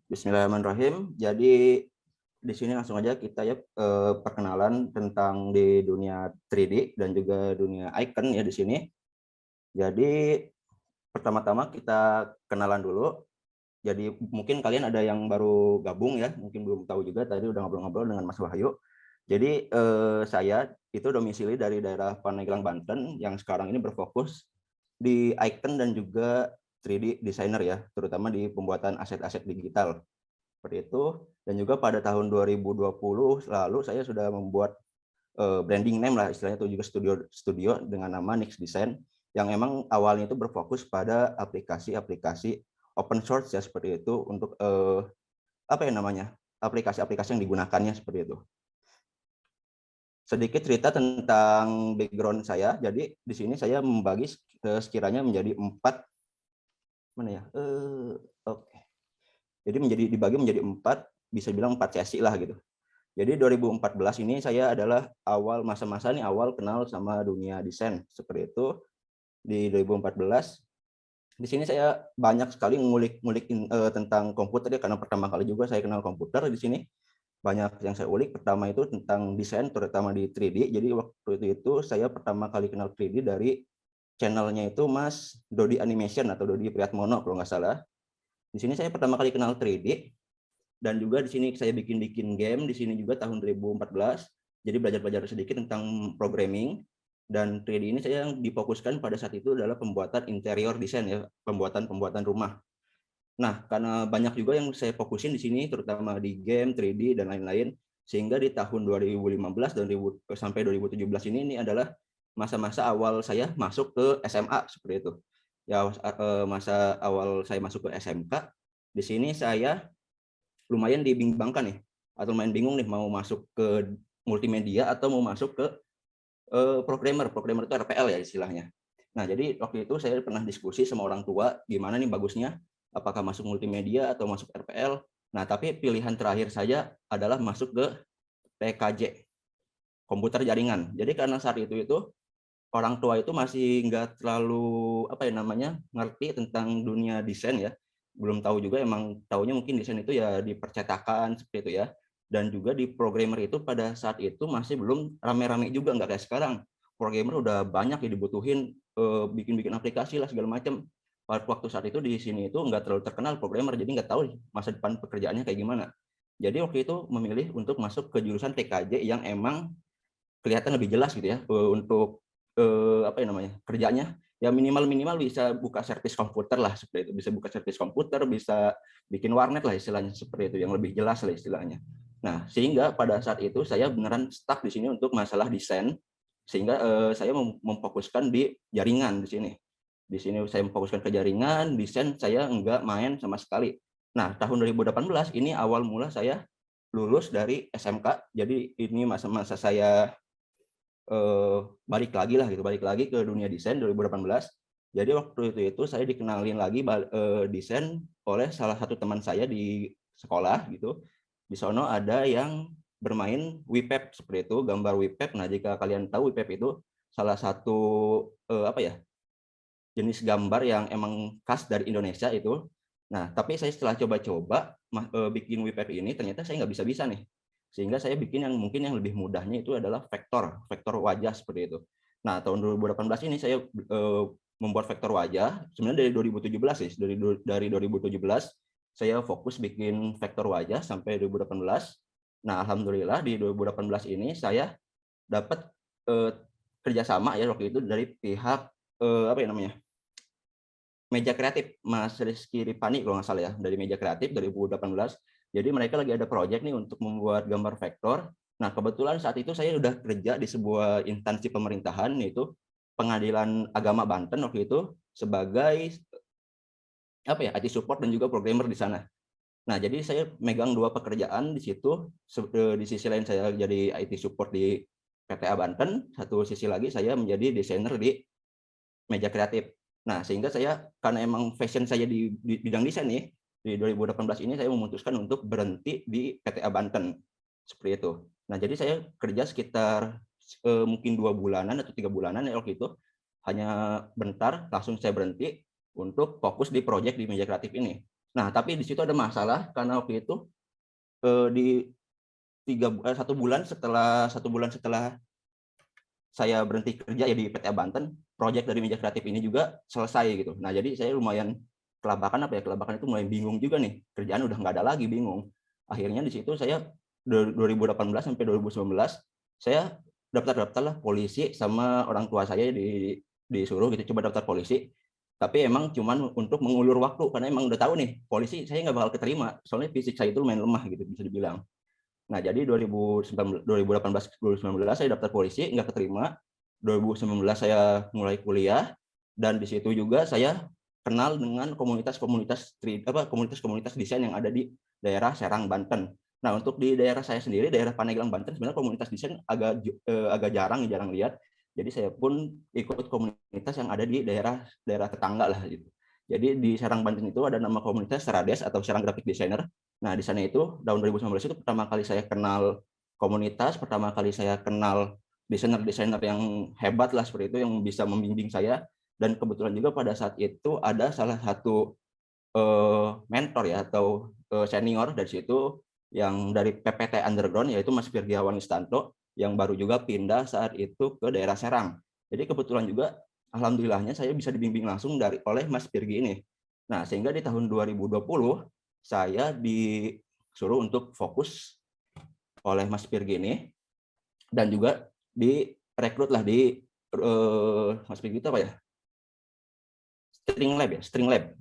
Bismillahirrahmanirrahim. Jadi di sini langsung aja kita ya perkenalan tentang di dunia 3D dan juga dunia icon ya di sini. Jadi pertama-tama kita kenalan dulu. Jadi mungkin kalian ada yang baru gabung ya, mungkin belum tahu juga tadi udah ngobrol-ngobrol dengan Mas Wahyu. Jadi saya itu domisili dari daerah Pandeglang, Banten yang sekarang ini berfokus di icon dan juga 3D designer ya, terutama di pembuatan aset-aset digital. Seperti itu, dan juga pada tahun 2020 lalu saya sudah membuat branding name lah istilahnya, itu juga studio studio dengan nama Nix Design yang emang awalnya itu berfokus pada aplikasi-aplikasi open source ya seperti itu untuk apa ya namanya, aplikasi-aplikasi yang digunakannya seperti itu. Sedikit cerita tentang background saya, jadi di sini saya membagi sekiranya menjadi 4 mana ya, oke. Jadi dibagi menjadi 4, bisa bilang 4 sesi lah gitu. Jadi 2014 ini saya adalah awal masa-masa nih awal kenal sama dunia desain, seperti itu. Di 2014, di sini saya banyak sekali ngulik-ngulikin tentang komputer ya, karena pertama kali juga saya kenal komputer di sini. Banyak yang saya ulik, pertama itu tentang desain terutama di 3D. Jadi waktu itu saya pertama kali kenal 3D dari channelnya itu Mas Dodi Animation atau Dodi Priatmono kalau nggak salah. Di sini saya pertama kali kenal 3D. Dan juga di sini saya bikin-bikin game di sini juga tahun 2014. Jadi belajar-belajar sedikit tentang programming, dan 3D ini saya yang difokuskan pada saat itu adalah pembuatan interior design ya, pembuatan rumah. Nah, karena banyak juga yang saya fokusin di sini terutama di game, 3D dan lain-lain, sehingga di tahun 2015 dan sampai 2017 ini adalah masa-masa awal saya masuk ke SMA seperti itu. Ya, masa awal saya masuk ke SMK, di sini saya lumayan dibimbangkan nih, atau lumayan bingung nih mau masuk ke multimedia atau mau masuk ke programmer itu RPL ya istilahnya. Nah, jadi waktu itu saya pernah diskusi sama orang tua gimana nih bagusnya, apakah masuk multimedia atau masuk RPL. Nah, tapi pilihan terakhir saya adalah masuk ke PKJ, komputer jaringan. Jadi karena saat itu orang tua itu masih nggak terlalu apa ya namanya, ngerti tentang dunia desain ya, belum tahu juga, emang taunya mungkin desain itu ya di percetakan seperti itu ya, dan juga di programmer itu pada saat itu masih belum rame-rame juga, nggak kayak sekarang. Programmer udah banyak ya dibutuhin, bikin-bikin aplikasi lah segala macam. Waktu saat itu di sini itu nggak terlalu terkenal programmer, jadi nggak tahu masa depan pekerjaannya kayak gimana. Jadi waktu itu memilih untuk masuk ke jurusan TKJ yang emang kelihatan lebih jelas gitu ya, untuk apa ya namanya, kerjanya ya minimal bisa buka servis komputer lah seperti itu, bisa buka servis komputer, bisa bikin warnet lah istilahnya seperti itu, yang lebih jelas lah istilahnya. Nah, sehingga pada saat itu saya beneran stuck di sini untuk masalah desain, sehingga saya memfokuskan di jaringan di sini. Di sini saya memfokuskan ke jaringan, desain saya enggak main sama sekali. Nah, tahun 2018 ini awal mula saya lulus dari SMK, jadi ini masa-masa saya balik lagi lah gitu, balik lagi ke dunia desain 2018. Jadi waktu itu saya dikenalin lagi desain oleh salah satu teman saya di sekolah gitu. Di sono ada yang bermain WePap seperti itu, gambar WePap. Nah, jika kalian tahu WePap itu salah satu apa ya, jenis gambar yang emang khas dari Indonesia itu. Nah, tapi saya setelah coba-coba bikin WePap ini ternyata saya nggak bisa-bisa nih. Sehingga saya bikin yang mungkin yang lebih mudahnya itu adalah vektor wajah seperti itu. Nah, tahun 2018 ini saya membuat vektor wajah. Sebenarnya dari 2017 sih, dari 2017 saya fokus bikin vektor wajah sampai 2018. Nah, alhamdulillah di 2018 ini saya dapat kerjasama ya waktu itu dari pihak apa ya namanya, Meja Kreatif, Mas Rizky Ripani kalau nggak salah ya, dari Meja Kreatif 2018. Jadi mereka lagi ada proyek nih untuk membuat gambar vektor. Nah, kebetulan saat itu saya udah kerja di sebuah instansi pemerintahan, yaitu Pengadilan Agama Banten waktu itu sebagai apa ya, IT support dan juga programmer di sana. Nah, jadi saya megang 2 pekerjaan di situ. Di sisi lain saya jadi IT support di PTA Banten, satu sisi lagi saya menjadi desainer di Meja Kreatif. Nah, sehingga saya karena emang passion saya di bidang desain nih, di 2018 ini saya memutuskan untuk berhenti di PTA Banten, seperti itu. Nah, jadi saya kerja sekitar mungkin 2 bulanan atau 3 bulanan ya waktu itu, hanya bentar langsung saya berhenti untuk fokus di proyek di Meja Kreatif ini. Nah, tapi di situ ada masalah karena waktu itu di 1 bulan setelah saya berhenti kerja ya di PTA Banten, proyek dari meja kreatif ini juga selesai gitu. Nah, jadi saya lumayan kelabakan itu mulai bingung juga nih, kerjaan udah nggak ada lagi, bingung. Akhirnya di situ saya 2018 sampai 2019 saya daftar-daftarlah polisi sama orang tua saya disuruh gitu coba daftar polisi. Tapi emang cuman untuk mengulur waktu karena emang udah tahu nih polisi saya nggak bakal keterima soalnya fisik saya itu lumayan lemah gitu bisa dibilang. Nah, jadi 2018 saya daftar polisi, nggak keterima. 2019 saya mulai kuliah, dan di situ juga saya kenal dengan komunitas-komunitas desain yang ada di daerah Serang, Banten. Nah, untuk di daerah saya sendiri, daerah Pandeglang, Banten, sebenarnya komunitas desain agak jarang lihat. Jadi saya pun ikut komunitas yang ada di daerah tetangga lah gitu. Jadi di Serang, Banten itu ada nama komunitas Serades atau Serang Graphic Designer. Nah, di sana itu tahun 2019 itu pertama kali saya kenal komunitas, pertama kali saya kenal desainer-desainer yang hebat lah seperti itu yang bisa membimbing saya, dan kebetulan juga pada saat itu ada salah satu mentor ya atau senior dari situ yang dari PPT Underground yaitu Mas Firgiawan Istanto yang baru juga pindah saat itu ke daerah Serang. Jadi kebetulan juga alhamdulillahnya saya bisa dibimbing langsung oleh Mas Firgi ini. Nah, sehingga di tahun 2020 saya disuruh untuk fokus oleh Mas Firgi ini dan juga direkrut lah di Mas Firgi itu apa ya? String Lab.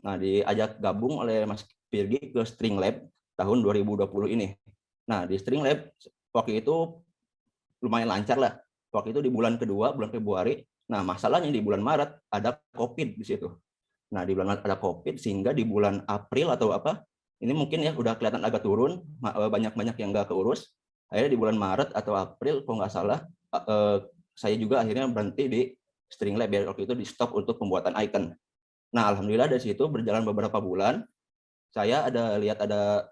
Nah, diajak gabung oleh Mas Firgi ke String Lab tahun 2020 ini. Nah, di String Lab waktu itu lumayan lancar lah. Waktu itu di bulan kedua, bulan Februari. Nah, masalahnya di bulan Maret ada COVID di situ. Nah, di bulan Maret ada COVID sehingga di bulan April atau apa, ini mungkin ya udah kelihatan agak turun, banyak-banyak yang nggak keurus. Akhirnya di bulan Maret atau April, kalau nggak salah, saya juga akhirnya berhenti di String Lab, ya waktu itu di stop untuk pembuatan icon. Nah, alhamdulillah dari situ berjalan beberapa bulan, saya lihat ada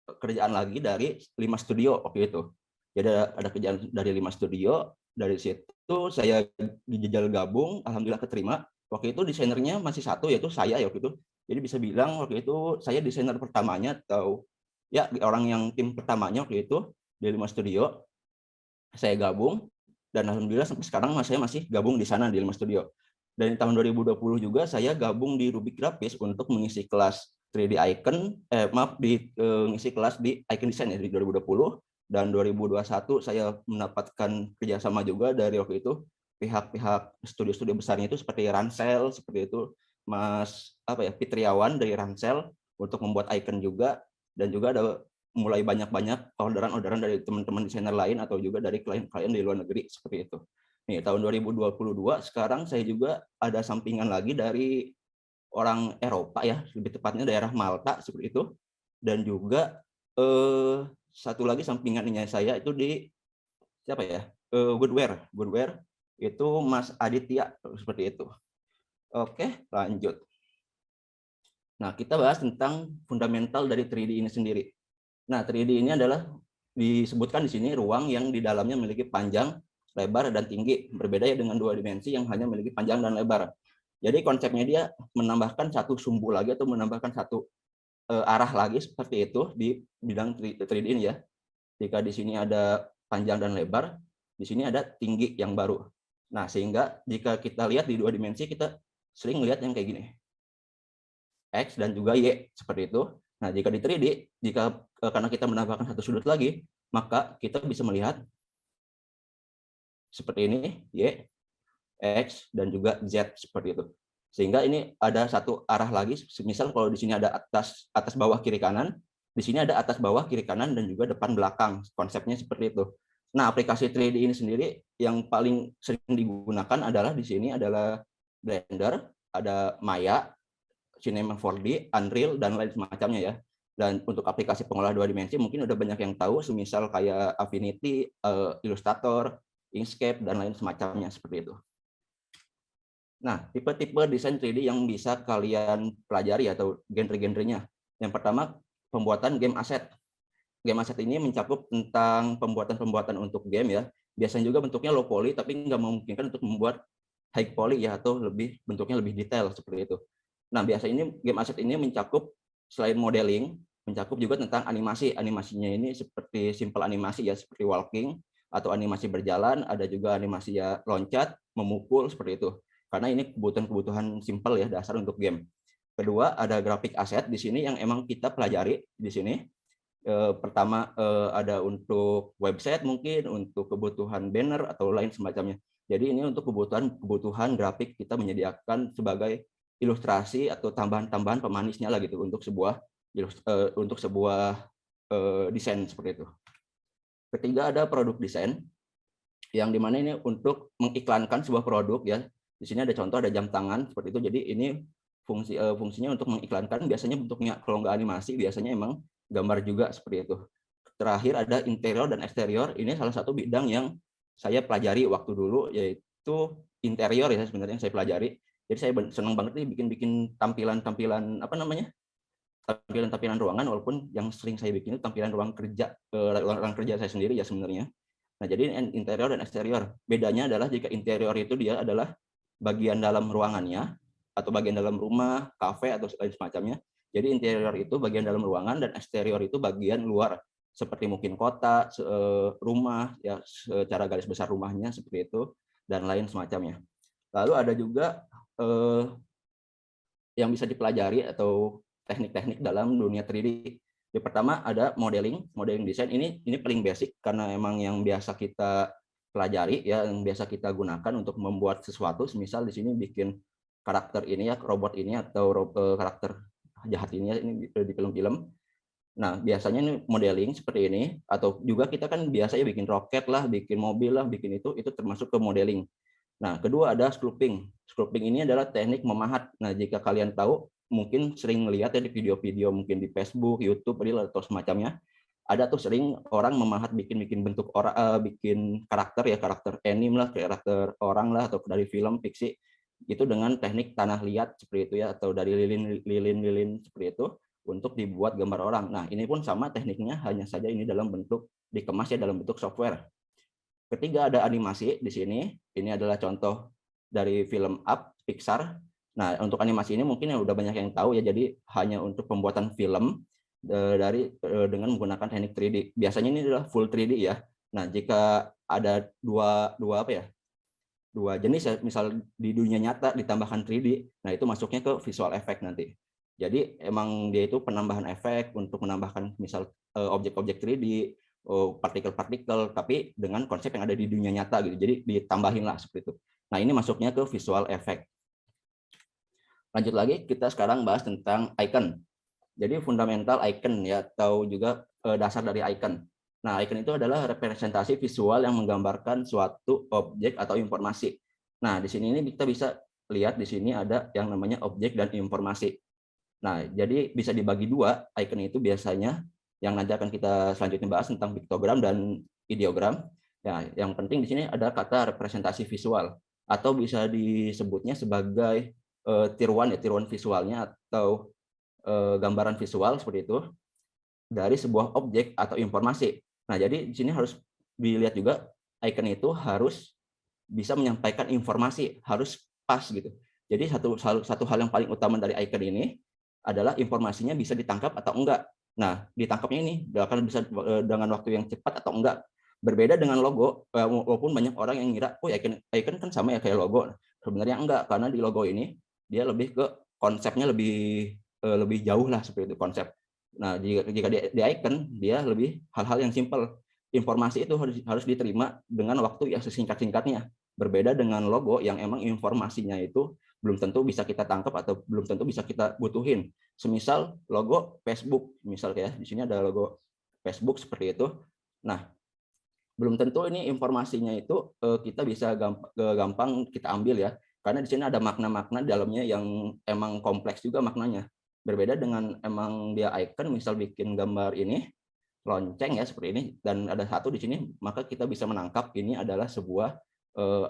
kerjaan lagi dari 5 studio waktu itu. Jadi ada kerjaan dari 5 studio, dari situ saya dijajal gabung, alhamdulillah keterima. Waktu itu desainernya masih satu, yaitu saya waktu itu. Jadi bisa bilang waktu itu saya desainer pertamanya atau ya orang yang tim pertamanya waktu itu di 5 studio. Saya gabung dan alhamdulillah sampai sekarang saya masih gabung di sana di 5 studio. Dan di tahun 2020 juga saya gabung di Rubik Graphics untuk mengisi kelas 3D Icon, mengisi kelas di Icon Design ya di 2020, dan 2021 saya mendapatkan kerjasama juga dari waktu itu pihak-pihak studio-studio besarnya itu seperti Ransel, seperti itu Mas Fitriawan dari Ransel untuk membuat icon juga, dan juga ada mulai banyak-banyak orderan-orderan dari teman-teman desainer lain atau juga dari klien-klien di luar negeri seperti itu. Nih, tahun 2022 sekarang saya juga ada sampingan lagi dari orang Eropa ya, lebih tepatnya daerah Malta seperti itu. Dan juga satu lagi sampingannya saya itu di siapa ya? Goodwear itu Mas Aditya seperti itu. Oke, lanjut. Nah, kita bahas tentang fundamental dari 3D ini sendiri. Nah, 3D ini adalah disebutkan di sini ruang yang di dalamnya memiliki panjang, lebar, dan tinggi. Berbeda ya dengan 2 dimensi yang hanya memiliki panjang dan lebar. Jadi konsepnya dia menambahkan satu sumbu lagi atau menambahkan satu arah lagi seperti itu di bidang 3D ini ya. Jika di sini ada panjang dan lebar, di sini ada tinggi yang baru. Nah, sehingga jika kita lihat di 2 dimensi, kita sering lihat yang kayak gini. X dan juga Y seperti itu. Nah, jika di 3D, karena kita menambahkan satu sudut lagi, maka kita bisa melihat seperti ini, Y, X, dan juga Z seperti itu. Sehingga ini ada satu arah lagi, misal kalau di sini ada atas bawah kiri kanan, di sini ada atas bawah kiri kanan dan juga depan belakang. Konsepnya seperti itu. Nah, aplikasi 3D ini sendiri yang paling sering digunakan adalah di sini adalah Blender, ada Maya, Cinema 4D, Unreal, dan lain semacamnya ya. Dan untuk aplikasi pengolah 2 dimensi mungkin udah banyak yang tahu, semisal kayak Affinity, Illustrator, Inkscape, dan lain semacamnya seperti itu. Nah, tipe-tipe desain 3D yang bisa kalian pelajari atau genre-genrenya. Yang pertama, pembuatan game aset. Game aset ini mencakup tentang pembuatan-pembuatan untuk game ya. Biasanya juga bentuknya low poly, tapi nggak memungkinkan untuk membuat high poly ya, atau bentuknya lebih detail seperti itu. Nah, biasanya ini game asset ini mencakup selain modeling, mencakup juga tentang animasi. Animasinya ini seperti simple animasi ya, seperti walking atau animasi berjalan, ada juga animasi ya loncat, memukul seperti itu. Karena ini kebutuhan-kebutuhan simple ya dasar untuk game. Kedua, ada grafik aset di sini yang emang kita pelajari di sini. Pertama ada untuk website mungkin, untuk kebutuhan banner atau lain semacamnya. Jadi ini untuk kebutuhan grafik kita menyediakan sebagai ilustrasi atau tambahan-tambahan pemanisnya lah gitu untuk sebuah desain seperti itu. Ketiga ada produk desain yang dimana ini untuk mengiklankan sebuah produk ya. Di sini ada contoh, ada jam tangan seperti itu. Jadi ini fungsinya untuk mengiklankan, biasanya bentuknya kalau nggak animasi biasanya emang gambar juga seperti itu. Terakhir ada interior dan eksterior. Ini salah satu bidang yang saya pelajari waktu dulu, yaitu interior ya sebenarnya yang saya pelajari. Jadi saya senang banget nih bikin tampilan-tampilan apa namanya? Tampilan-tampilan ruangan, walaupun yang sering saya bikin itu tampilan ruang kerja saya sendiri ya sebenarnya. Nah, jadi interior dan eksterior. Bedanya adalah jika interior itu dia adalah bagian dalam ruangannya atau bagian dalam rumah, kafe atau lain semacamnya. Jadi interior itu bagian dalam ruangan dan eksterior itu bagian luar, seperti mungkin kota, rumah ya, secara garis besar rumahnya seperti itu dan lain semacamnya. Lalu ada juga yang bisa dipelajari atau teknik-teknik dalam dunia 3D. Yang pertama ada modeling desain. Ini paling basic karena emang yang biasa kita pelajari ya, yang biasa kita gunakan untuk membuat sesuatu. Misal di sini bikin karakter ini ya, robot ini atau karakter jahat ini ya, ini di film-film. Nah, biasanya ini modeling seperti ini, atau juga kita kan biasanya bikin roket lah, bikin mobil lah, bikin itu termasuk ke modeling. Nah, kedua ada sculpting. Sculpting ini adalah teknik memahat. Nah, jika kalian tahu, mungkin sering melihat ya di video-video mungkin di Facebook, YouTube, atau semacamnya, ada tuh sering orang memahat bikin bentuk orang, bikin karakter ya, karakter anime lah, karakter orang lah, atau dari film fiksi, itu dengan teknik tanah liat seperti itu ya, atau dari lilin seperti itu untuk dibuat gambar orang. Nah, ini pun sama tekniknya, hanya saja ini dalam bentuk dikemas ya, dalam bentuk software. Ketiga ada animasi di sini. Ini adalah contoh dari film Up Pixar. Nah, untuk animasi ini mungkin udah banyak yang tahu ya. Jadi hanya untuk pembuatan film dengan menggunakan teknik 3D. Biasanya ini adalah full 3D ya. Nah, jika ada dua jenis ya, misal di dunia nyata ditambahkan 3D, nah itu masuknya ke visual effect nanti. Jadi emang dia itu penambahan efek untuk menambahkan misal objek-objek 3D, partikel-partikel, tapi dengan konsep yang ada di dunia nyata gitu. Jadi ditambahin lah seperti itu. Nah, ini masuknya ke visual effect. Lanjut lagi, kita sekarang bahas tentang icon. Jadi fundamental icon ya, atau juga dasar dari icon. Nah, icon itu adalah representasi visual yang menggambarkan suatu objek atau informasi. Nah, di sini ini kita bisa lihat di sini ada yang namanya objek dan informasi. Nah, jadi bisa dibagi dua, icon itu biasanya yang nanti akan kita selanjutnya bahas tentang piktogram dan ideogram. Ya, yang penting di sini ada kata representasi visual atau bisa disebutnya sebagai tier 1 ya, tier 1 visualnya atau gambaran visual seperti itu dari sebuah objek atau informasi. Nah, jadi di sini harus dilihat juga icon itu harus bisa menyampaikan informasi, harus pas gitu. Jadi satu hal yang paling utama dari icon ini adalah informasinya bisa ditangkap atau enggak. Nah, ditangkapnya ini akan bisa dengan waktu yang cepat atau enggak. Berbeda dengan logo, walaupun banyak orang yang ngira, oh icon kan sama ya kayak logo. Sebenarnya enggak, karena di logo ini dia lebih ke konsepnya lebih jauh lah seperti itu konsep. Nah, jika di icon dia lebih hal-hal yang simpel. Informasi itu harus diterima dengan waktu yang sesingkat-singkatnya. Berbeda dengan logo yang emang informasinya itu belum tentu bisa kita tangkap atau belum tentu bisa kita butuhin. Semisal logo Facebook, misal kayak di sini ada logo Facebook seperti itu. Nah, belum tentu ini informasinya itu kita bisa gampang kita ambil ya, karena di sini ada makna-makna dalamnya yang emang kompleks juga maknanya. Berbeda dengan emang dia icon, misal bikin gambar ini lonceng ya seperti ini, dan ada satu di sini, maka kita bisa menangkap ini adalah sebuah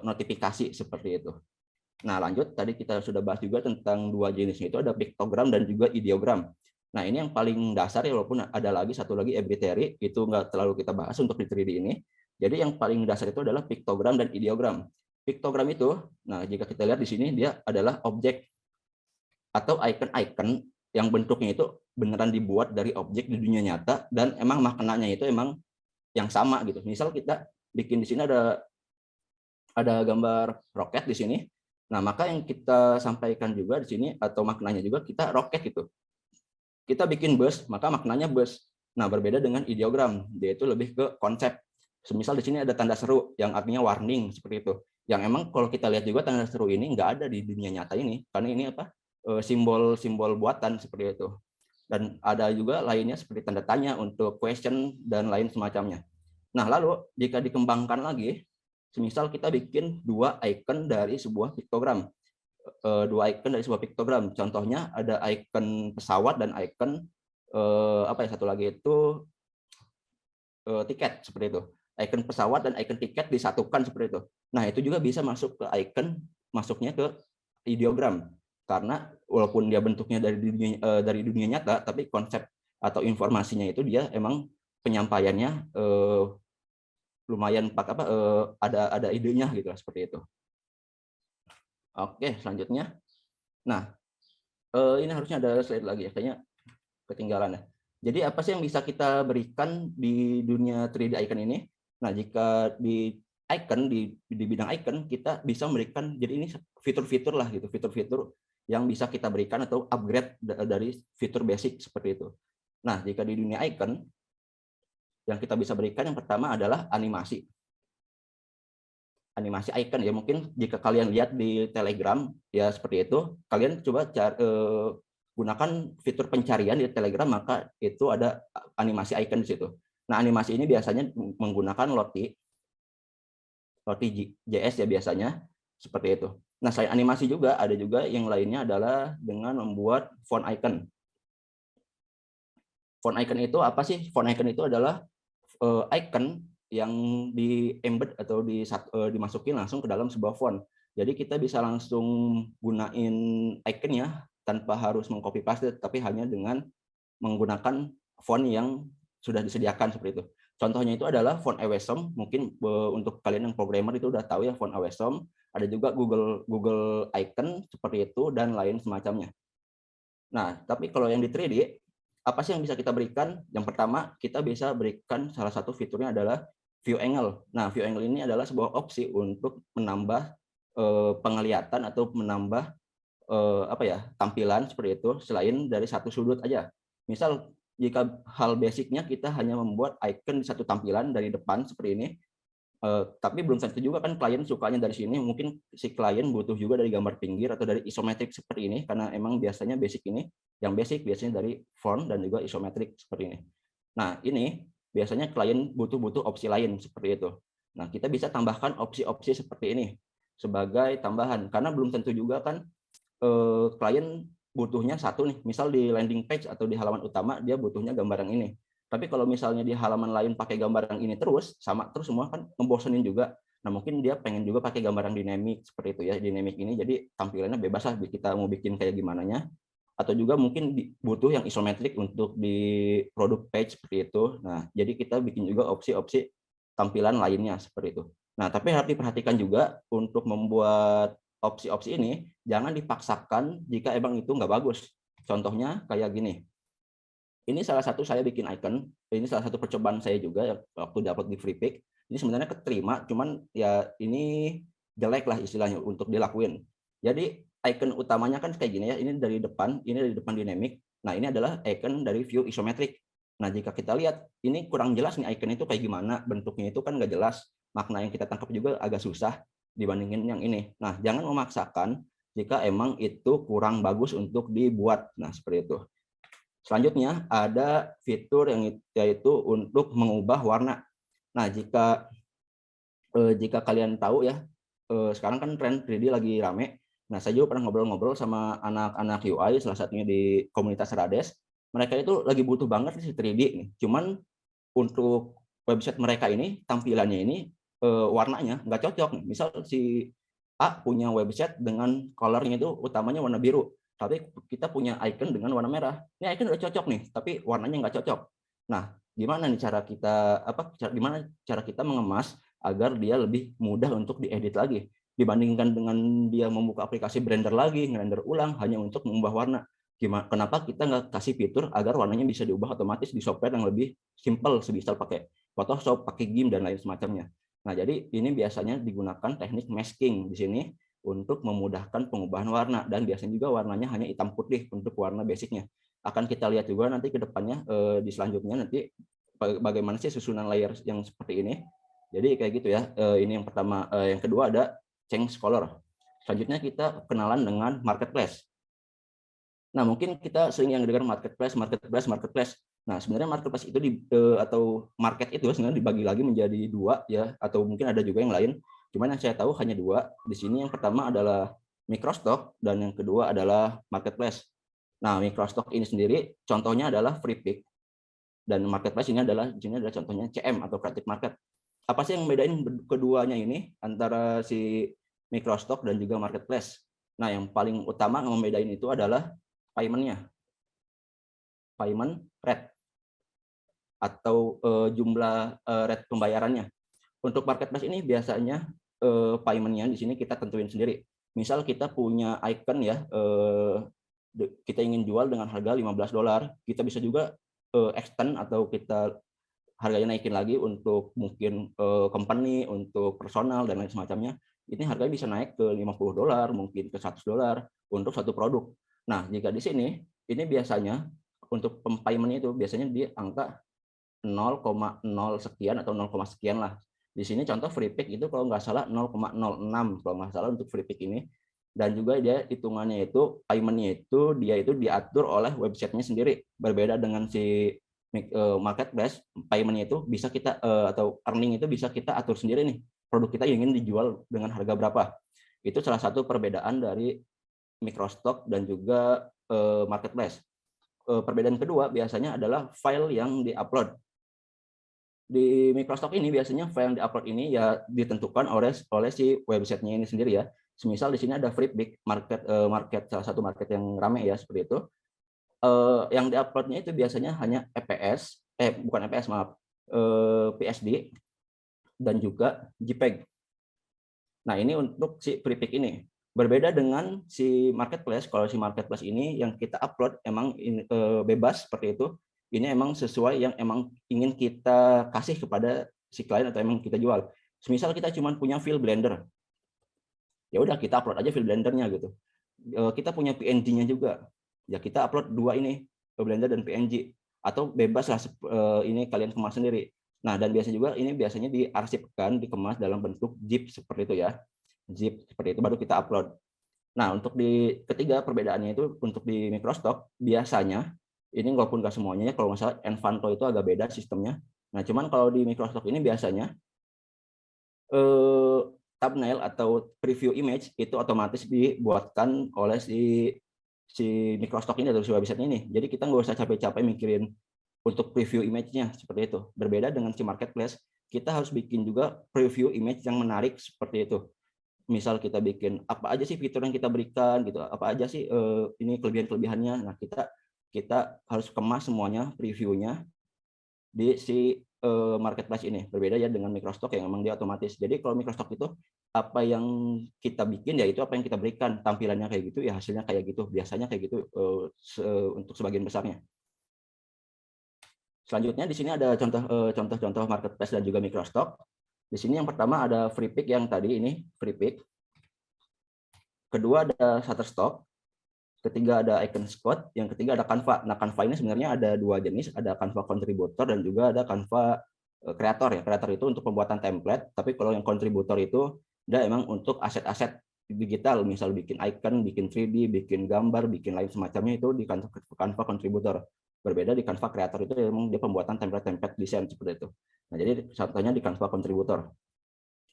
notifikasi seperti itu. Nah, lanjut, tadi kita sudah bahas juga tentang dua jenisnya, itu ada piktogram dan juga ideogram. Nah, ini yang paling dasar ya, walaupun ada lagi satu lagi ebritery, itu nggak terlalu kita bahas untuk di 3D ini. Jadi yang paling dasar itu adalah piktogram dan ideogram. Piktogram itu, nah jika kita lihat di sini, dia adalah objek. atau icon-icon yang bentuknya itu beneran dibuat dari objek di dunia nyata dan emang maknanya itu emang yang sama gitu. Misal kita bikin di sini ada gambar roket di sini. Nah, maka yang kita sampaikan juga di sini atau maknanya juga kita roket gitu. Kita bikin bus, maka maknanya bus. Nah, berbeda dengan ideogram, dia itu lebih ke konsep. Semisal di sini ada tanda seru yang artinya warning seperti itu. Yang emang kalau kita lihat juga tanda seru ini nggak ada di dunia nyata ini, karena ini apa? Simbol-simbol buatan seperti itu. Dan ada juga lainnya seperti tanda tanya untuk question dan lain semacamnya. Nah, lalu jika dikembangkan lagi, semisal kita bikin dua icon dari sebuah piktogram. Contohnya ada icon pesawat dan icon apa ya, satu lagi itu tiket seperti itu. Icon pesawat dan icon tiket disatukan seperti itu. Nah, itu juga bisa masuk ke icon, masuknya ke ideogram. Karena walaupun dia bentuknya dari dunia nyata, tapi konsep atau informasinya itu dia emang penyampaiannya lumayan ada idenya gitu lah, seperti itu. Oke, selanjutnya. Nah, ini harusnya ada slide lagi ya, kayaknya ketinggalan ya. Jadi apa sih yang bisa kita berikan di dunia 3D icon ini? Nah, jika di icon, di bidang icon, kita bisa memberikan, jadi ini fitur-fitur lah gitu, fitur-fitur yang bisa kita berikan atau upgrade dari fitur basic seperti itu. Nah, jika di dunia icon, yang kita bisa berikan yang pertama adalah animasi. Animasi icon ya, mungkin jika kalian lihat di Telegram ya seperti itu, kalian coba gunakan fitur pencarian di Telegram, maka itu ada animasi icon di situ. Nah, animasi ini biasanya menggunakan Lottie JS ya biasanya seperti itu. Nah, selain animasi juga ada juga yang lainnya adalah dengan membuat font icon. Font icon itu apa sih? Font icon itu adalah icon yang di embed atau dimasukin langsung ke dalam sebuah font. Jadi kita bisa langsung gunain iconnya tanpa harus mengcopy paste, tapi hanya dengan menggunakan font yang sudah disediakan seperti itu. Contohnya itu adalah font Awesome. Mungkin untuk kalian yang programmer itu udah tahu ya font Awesome. Ada juga Google Icon seperti itu dan lain semacamnya. Nah, tapi kalau yang di 3D, apa sih yang bisa kita berikan? Yang pertama, kita bisa berikan salah satu fiturnya adalah view angle. Nah, view angle ini adalah sebuah opsi untuk menambah penglihatan atau menambah tampilan seperti itu selain dari satu sudut aja. Misal jika hal basicnya kita hanya membuat icon di satu tampilan dari depan seperti ini, tapi belum tentu juga kan klien sukanya dari sini, mungkin si klien butuh juga dari gambar pinggir atau dari isometrik seperti ini, karena emang biasanya basic ini, yang basic biasanya dari font dan juga isometrik seperti ini. Nah, ini biasanya klien butuh opsi lain seperti itu. Nah, kita bisa tambahkan opsi-opsi seperti ini sebagai tambahan, karena belum tentu juga kan klien butuhnya satu nih, misal di landing page atau di halaman utama dia butuhnya gambar yang ini. Tapi kalau misalnya di halaman lain pakai gambar yang ini terus, sama terus semua kan ngebosenin juga. Nah, mungkin dia pengen juga pakai gambar yang dinamik seperti itu ya, dinamik ini jadi tampilannya bebas lah kita mau bikin kayak gimananya. Atau juga mungkin butuh yang isometrik untuk di produk page seperti itu. Nah, jadi kita bikin juga opsi-opsi tampilan lainnya seperti itu. Nah, tapi harus diperhatikan juga untuk membuat opsi-opsi ini jangan dipaksakan jika emang itu nggak bagus. Contohnya kayak gini. Ini salah satu saya bikin icon. Ini salah satu percobaan saya juga waktu diupload di Freepik. Ini sebenarnya keterima, cuman ya ini jelek lah istilahnya untuk dilakuin. Jadi icon utamanya kan kayak gini ya. Ini dari depan dinamik. Nah, ini adalah icon dari view isometrik. Nah, jika kita lihat ini kurang jelas nih icon itu kayak gimana, bentuknya itu kan nggak jelas. Makna yang kita tangkap juga agak susah dibandingin yang ini. Nah, jangan memaksakan jika emang itu kurang bagus untuk dibuat. Nah, seperti itu. Selanjutnya ada fitur yang yaitu untuk mengubah warna. Nah, jika kalian tahu ya, sekarang kan tren 3D lagi rame. Nah, saya juga pernah ngobrol-ngobrol sama anak-anak UI, salah satunya di komunitas Rades. Mereka itu lagi butuh banget sih 3D nih. Cuman untuk website mereka ini, tampilannya ini warnanya nggak cocok. Misal si A punya website dengan colornya itu utamanya warna biru, tapi kita punya icon dengan warna merah. Ini icon udah cocok nih, tapi warnanya nggak cocok. Nah, gimana nih gimana cara kita mengemas agar dia lebih mudah untuk diedit lagi? dibandingkan dengan dia membuka aplikasi Blender lagi, ngerender ulang hanya untuk mengubah warna. Kenapa kita nggak kasih fitur agar warnanya bisa diubah otomatis di software yang lebih simple, sebisa pakai Photoshop, pakai GIMP, dan lain semacamnya. Nah, jadi ini biasanya digunakan teknik masking di sini untuk memudahkan pengubahan warna, dan biasanya juga warnanya hanya hitam putih untuk warna basicnya. Akan kita lihat juga nanti ke depannya di selanjutnya nanti bagaimana sih susunan layer yang seperti ini. Jadi kayak gitu ya. Ini yang pertama. Yang kedua ada change color. Selanjutnya kita kenalan dengan marketplace. Nah, mungkin kita sering yang dengar marketplace. Nah, sebenarnya marketplace itu atau market itu sebenarnya dibagi lagi menjadi dua ya, atau mungkin ada juga yang lain. Cuman yang saya tahu hanya dua. Di sini yang pertama adalah microstock dan yang kedua adalah marketplace. Nah, microstock ini sendiri contohnya adalah free pick, dan marketplace ini adalah contohnya CM atau creative market. Apa sih yang membedain keduanya ini antara si microstock dan juga marketplace? Nah, yang paling utama yang membedain itu adalah payment rate atau jumlah rate pembayarannya. Untuk marketplace ini biasanya payment-nya di sini kita tentuin sendiri. Misal kita punya icon ya, kita ingin jual dengan harga $15, kita bisa juga extend atau kita harganya naikin lagi untuk mungkin company, untuk personal dan lain semacamnya. Ini harganya bisa naik ke $50, mungkin ke $100 untuk satu produk. Nah, jika di sini ini biasanya untuk payment itu biasanya di angka 0,0 sekian atau 0, sekian lah. Di sini contoh free pick itu kalau nggak salah 0,06 kalau nggak salah untuk free pick ini. Dan juga dia hitungannya itu payment-nya itu dia itu diatur oleh websitenya sendiri. Berbeda dengan si marketplace, payment-nya itu bisa kita atau earning itu bisa kita atur sendiri nih. Produk kita ingin dijual dengan harga berapa. Itu salah satu perbedaan dari microstock dan juga marketplace. Perbedaan kedua biasanya adalah file yang diupload. Di microstock ini biasanya file yang diupload ini ya ditentukan oleh si websitenya ini sendiri ya. Semisal di sini ada free pick market salah satu market yang ramai ya seperti itu. Yang diuploadnya itu biasanya hanya EPS, bukan EPS maaf, PSD dan juga JPEG. Nah, ini untuk si free pick ini. Berbeda dengan si marketplace, kalau si marketplace ini yang kita upload emang bebas seperti itu. Ini emang sesuai yang emang ingin kita kasih kepada si klien atau emang kita jual. Semisal kita cuma punya file Blender, ya udah kita upload aja file Blendernya gitu. Kita punya PNG-nya juga, ya kita upload dua ini, Blender dan PNG, atau bebas lah ini kalian kemas sendiri. Nah, dan biasa juga ini biasanya diarsipkan, dikemas dalam bentuk zip seperti itu ya. Zip seperti itu baru kita upload. Nah, untuk di ketiga perbedaannya itu untuk di microstock biasanya ini walaupun nggak semuanya, kalau nggak salah Envato itu agak beda sistemnya. Nah, cuman kalau di microstock ini biasanya thumbnail atau preview image itu otomatis dibuatkan oleh si microstock ini atau si website ini. Jadi kita nggak usah capek-capek mikirin untuk preview image-nya seperti itu. Berbeda dengan si marketplace, kita harus bikin juga preview image yang menarik seperti itu. Misal kita bikin apa aja sih fitur yang kita berikan gitu, apa aja sih ini kelebihan-kelebihannya. Nah, kita harus kemas semuanya previewnya di si marketplace ini. Berbeda ya dengan microstock yang memang dia otomatis. Jadi kalau microstock itu apa yang kita bikin ya itu apa yang kita berikan, tampilannya kayak gitu ya hasilnya kayak gitu, biasanya kayak gitu untuk sebagian besarnya. Selanjutnya di sini ada contoh-contoh marketplace dan juga microstock. Di sini yang pertama ada free pick yang tadi ini free pick. Kedua ada Shutterstock. Ketiga ada Iconsquad. Yang ketiga ada Canva. Nah, Canva ini sebenarnya ada dua jenis, ada Canva Contributor dan juga ada Canva Creator ya. Creator itu untuk pembuatan template, tapi kalau yang Contributor itu dia emang untuk aset-aset digital, misal bikin icon, bikin 3D, bikin gambar, bikin lain semacamnya itu di Canva Contributor. Berbeda di Canva Creator itu memang dia pembuatan template-template desain seperti itu. Nah, jadi contohnya di Canva Contributor.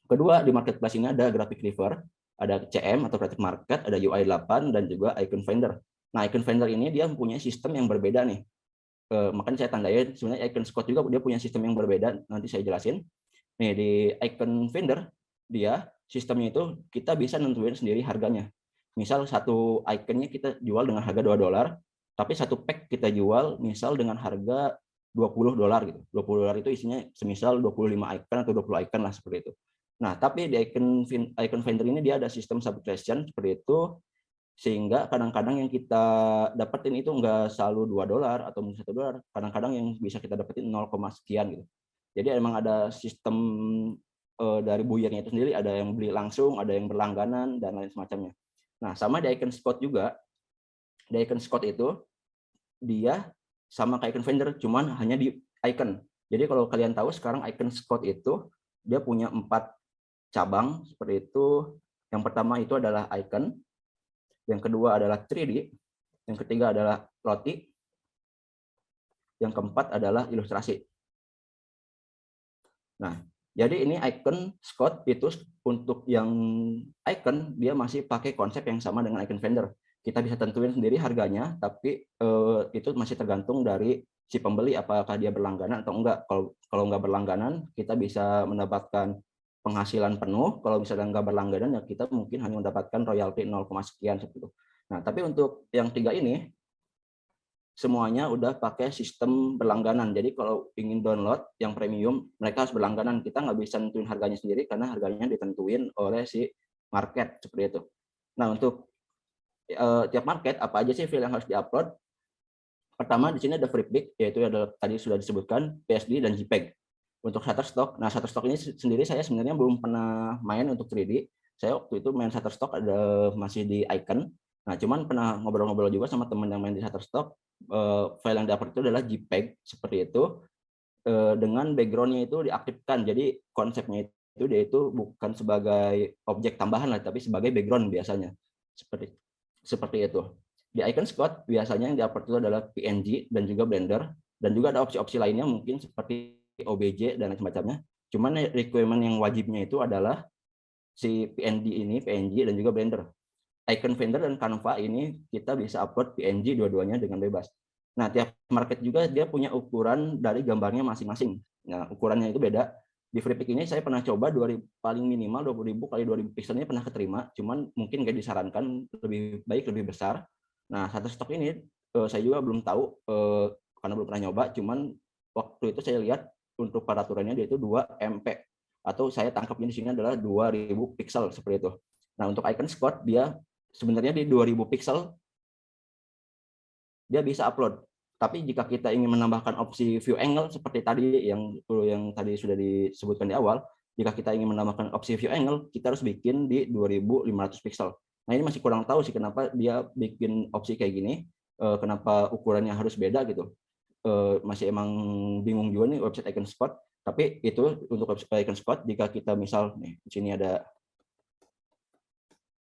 Kedua, di marketplace ini ada Graphic River, ada CM atau Creative Market, ada UI 8 dan juga Icon Finder. Nah, Icon Finder ini dia mempunyai sistem yang berbeda nih. Makanya saya tandain sebenarnya Iconsquad juga dia punya sistem yang berbeda, nanti saya jelasin. Nih di Icon Finder dia sistemnya itu kita bisa nentuin sendiri harganya. Misal satu iconnya kita jual dengan harga $2, tapi satu pack kita jual misal dengan harga $20 gitu. $20 itu isinya semisal 25 icon atau 20 icon lah seperti itu. Nah, tapi di icon finder ini dia ada sistem subtraction seperti itu, sehingga kadang-kadang yang kita dapetin itu nggak selalu $2 atau $1, kadang-kadang yang bisa kita dapetin 0, sekian gitu. Jadi emang ada sistem dari buyernya itu sendiri, ada yang beli langsung, ada yang berlangganan dan lain semacamnya. Nah, sama di icon Scott juga. Di icon Scott itu dia sama kayak icon vendor, cuman hanya di icon. Jadi kalau kalian tahu sekarang icon Scott itu dia punya 4 cabang seperti itu. Yang pertama itu adalah icon, yang kedua adalah 3D, yang ketiga adalah roti, yang keempat adalah ilustrasi. Nah, jadi ini icon Scott itu untuk yang icon dia masih pakai konsep yang sama dengan icon vendor. Kita bisa tentuin sendiri harganya, tapi itu masih tergantung dari si pembeli apakah dia berlangganan atau enggak. Kalau enggak berlangganan, kita bisa mendapatkan penghasilan penuh. Kalau misalnya enggak berlangganan, ya kita mungkin hanya mendapatkan royalti 0, sekian seperti itu. Nah, tapi untuk yang 3 ini semuanya udah pakai sistem berlangganan. Jadi kalau ingin download yang premium, mereka harus berlangganan. Kita nggak bisa nentuin harganya sendiri karena harganya ditentuin oleh si market seperti itu. Nah, untuk tiap market apa aja sih file yang harus diupload? Pertama di sini ada FreePic, yaitu adalah tadi sudah disebutkan PSD dan JPEG. Untuk Shutterstock, nah Shutterstock ini sendiri saya sebenarnya belum pernah main untuk 3D. Saya waktu itu main Shutterstock ada masih di Icon. Nah, cuman pernah ngobrol-ngobrol juga sama teman yang main di Shutterstock. File yang dapat itu adalah JPEG seperti itu, dengan background-nya itu diaktifkan. Jadi konsepnya itu dia itu bukan sebagai objek tambahan lah, tapi sebagai background biasanya. Seperti itu. Di icon Scott biasanya yang diupload itu adalah PNG dan juga Blender, dan juga ada opsi-opsi lainnya mungkin seperti OBJ dan lain semacamnya. Cuman requirement yang wajibnya itu adalah si PNG dan juga Blender. Icon Finder dan Canva ini kita bisa upload PNG dua-duanya dengan bebas. Nah, tiap market juga dia punya ukuran dari gambarnya masing-masing. Nah, ukurannya itu beda. Di FreePic ini saya pernah coba 2000, paling minimal 20.000 kali 2000 pixelnya pernah keterima, cuman mungkin nggak disarankan, lebih baik lebih besar. Nah, Shutterstock ini saya juga belum tahu karena belum pernah nyoba, cuman waktu itu saya lihat untuk peraturannya dia itu 2 MP atau saya tangkapnya di sini adalah 2000 pixel seperti itu. Nah, untuk icon Scott dia sebenarnya di 2000 pixel dia bisa upload. Tapi jika kita ingin menambahkan opsi view angle seperti tadi yang tadi sudah disebutkan di awal, jika kita ingin menambahkan opsi view angle, kita harus bikin di 2500 pixel. Nah, ini masih kurang tahu sih kenapa dia bikin opsi kayak gini, kenapa ukurannya harus beda gitu. Masih emang bingung juga nih website Icon Spot. Tapi itu untuk website Icon Spot, jika kita misal nih di sini ada,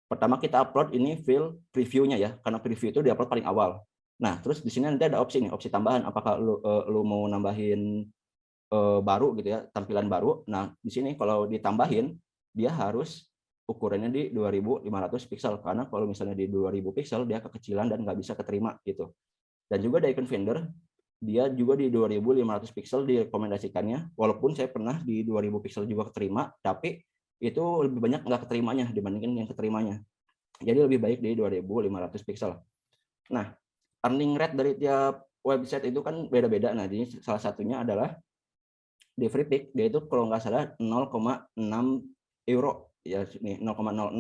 pertama kita upload ini file previewnya ya, karena preview itu diupload paling awal. Nah, terus di sini nanti ada opsi nih, opsi tambahan. Apakah lu mau nambahin baru gitu ya, tampilan baru. Nah, di sini kalau ditambahin, dia harus ukurannya di 2500 pixel. Karena kalau misalnya di 2000 pixel, dia kekecilan dan nggak bisa keterima gitu. Dan juga di icon Finder, dia juga di 2500 pixel direkomendasikannya. Walaupun saya pernah di 2000 pixel juga keterima, tapi itu lebih banyak nggak keterimanya dibandingin yang keterimanya. Jadi lebih baik di 2500 pixel. Nah, earning rate dari tiap website itu kan beda-beda. Nah, jadi salah satunya adalah di FreePic, dia itu kalau nggak salah 0,6 euro ya, ini 0,06.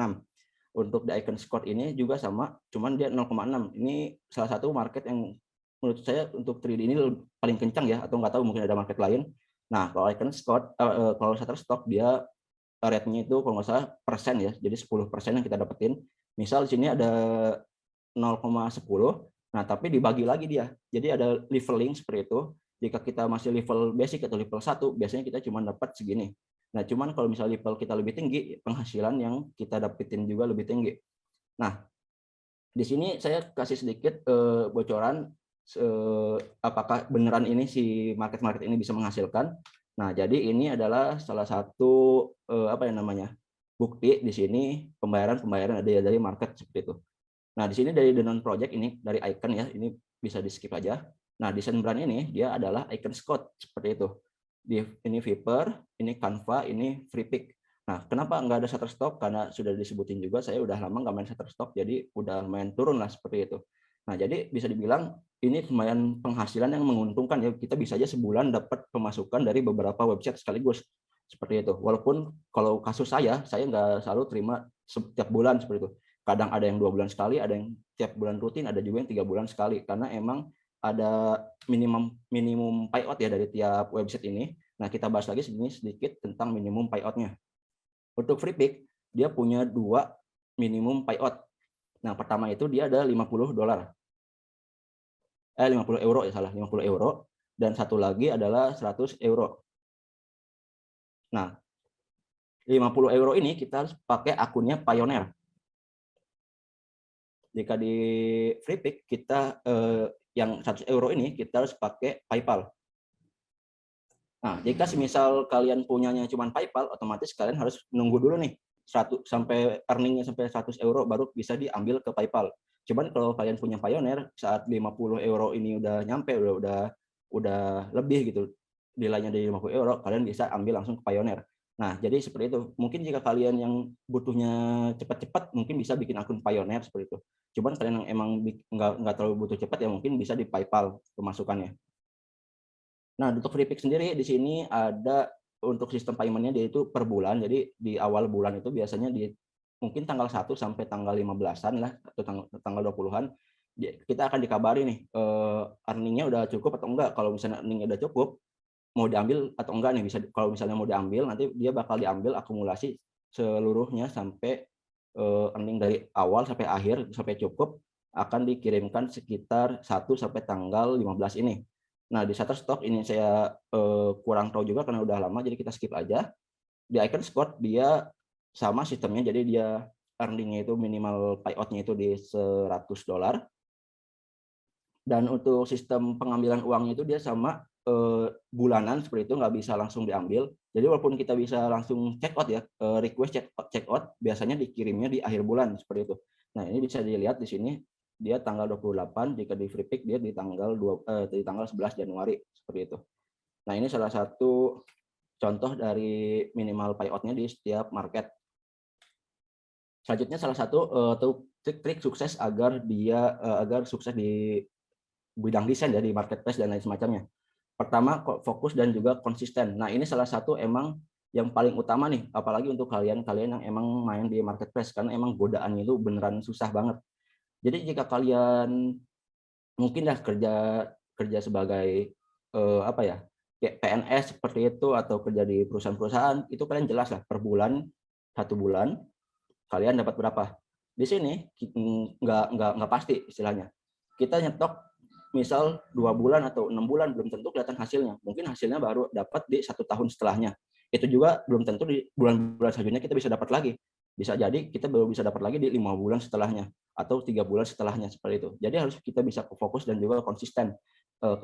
Untuk di icon Scott ini juga sama, cuman dia 0,6. Ini salah satu market yang menurut saya untuk 3D ini paling kencang ya, atau nggak tahu mungkin ada market lain. Nah, kalau icon Scott, kalau Shutterstock dia rate-nya itu kalau nggak salah persen ya, jadi 10% yang kita dapetin. Misal di sini ada 0,10, nah tapi dibagi lagi dia. Jadi ada leveling seperti itu. Jika kita masih level basic atau level 1, biasanya kita cuma dapat segini. Nah, cuman kalau misalnya level kita lebih tinggi, penghasilan yang kita dapetin juga lebih tinggi. Nah, di sini saya kasih sedikit bocoran apakah beneran ini si market-market ini bisa menghasilkan. Nah, jadi ini adalah salah satu apa yang namanya bukti di sini pembayaran ada dari market seperti itu. Nah, di sini dari Denon Project ini, dari icon ya, ini bisa di skip aja. Nah, desain brand ini, dia adalah icon Scott, seperti itu. Ini Viper, ini Canva, ini FreePic. Nah, kenapa nggak ada Shutterstock? Karena sudah disebutin juga, saya udah lama nggak main Shutterstock, jadi udah main turun lah, seperti itu. Nah, jadi bisa dibilang, ini lumayan penghasilan yang menguntungkan ya. Kita bisa aja sebulan dapat pemasukan dari beberapa website sekaligus. seperti itu. Walaupun kalau kasus saya nggak selalu terima setiap bulan seperti itu. Kadang ada yang 2 bulan sekali, ada yang tiap bulan rutin, ada juga yang 3 bulan sekali. Karena emang ada minimum payout ya dari tiap website ini. Nah, kita bahas lagi sedikit tentang minimum payout-nya. Untuk FreePick, dia punya 2 minimum payout. Nah, pertama itu dia ada $50. 50 euro ya, salah, 50 euro. Dan satu lagi adalah 100 euro. Nah, 50 euro ini kita harus pakai akunnya Pioneer. Jika di FreePick kita yang 100 euro ini kita harus pakai PayPal. Nah, jika semisal kalian punyanya cuma PayPal, otomatis kalian harus nunggu dulu nih 100 sampai earningnya sampai 100 euro baru bisa diambil ke PayPal. Cuman kalau kalian punya Pioneer, saat 50 euro ini udah nyampe, udah lebih gitu, nilainya dari 50 euro, kalian bisa ambil langsung ke Pioneer. Nah, jadi seperti itu. Mungkin jika kalian yang butuhnya cepat-cepat, mungkin bisa bikin akun Pioneer seperti itu. Cuman kalian yang emang nggak terlalu butuh cepat, ya mungkin bisa di PayPal pemasukannya. Nah, untuk FreePick sendiri di sini ada untuk sistem payment-nya, dia itu per bulan. Jadi di awal bulan itu biasanya di mungkin tanggal 1 sampai tanggal 15-an lah, atau tanggal 20-an, kita akan dikabari nih earning-nya udah cukup atau enggak. Kalau misalnya earning-nya udah cukup, mau diambil atau enggak nih, bisa kalau misalnya mau diambil, nanti dia bakal diambil akumulasi seluruhnya sampai earning dari awal sampai akhir sampai cukup, akan dikirimkan sekitar 1 sampai tanggal 15 ini. Nah, di Shutterstock ini saya kurang tahu juga karena udah lama, jadi kita skip aja. Di Iconspot dia sama sistemnya, jadi dia earning-nya itu minimal payout-nya itu di $100. Dan untuk sistem pengambilan uangnya itu dia sama bulanan seperti itu, nggak bisa langsung diambil. Jadi walaupun kita bisa langsung check out ya, request check out biasanya dikirimnya di akhir bulan seperti itu. Nah, ini bisa dilihat di sini dia tanggal 28, jika di FreePick dia di tanggal 11 Januari seperti itu. Nah, ini salah satu contoh dari minimal payout-nya di setiap market. Selanjutnya salah satu trik sukses agar sukses di bidang desain ya, di marketplace dan lain semacamnya. Pertama, fokus dan juga konsisten. Nah, ini salah satu emang yang paling utama nih, apalagi untuk kalian yang emang main di marketplace, karena emang godaannya itu beneran susah banget. Jadi jika kalian mungkin kerja sebagai apa ya, kayak PNS seperti itu, atau kerja di perusahaan-perusahaan, itu kalian jelas lah per bulan, 1 bulan kalian dapat berapa. Di sini nggak pasti istilahnya. Kita nyetok misal 2 bulan atau 6 bulan, belum tentu kelihatan hasilnya. Mungkin hasilnya baru dapat di 1 tahun setelahnya. Itu juga belum tentu di bulan-bulan selanjutnya kita bisa dapat lagi. Bisa jadi kita baru bisa dapat lagi di 5 bulan setelahnya atau 3 bulan setelahnya seperti itu. Jadi harus kita bisa fokus dan juga konsisten.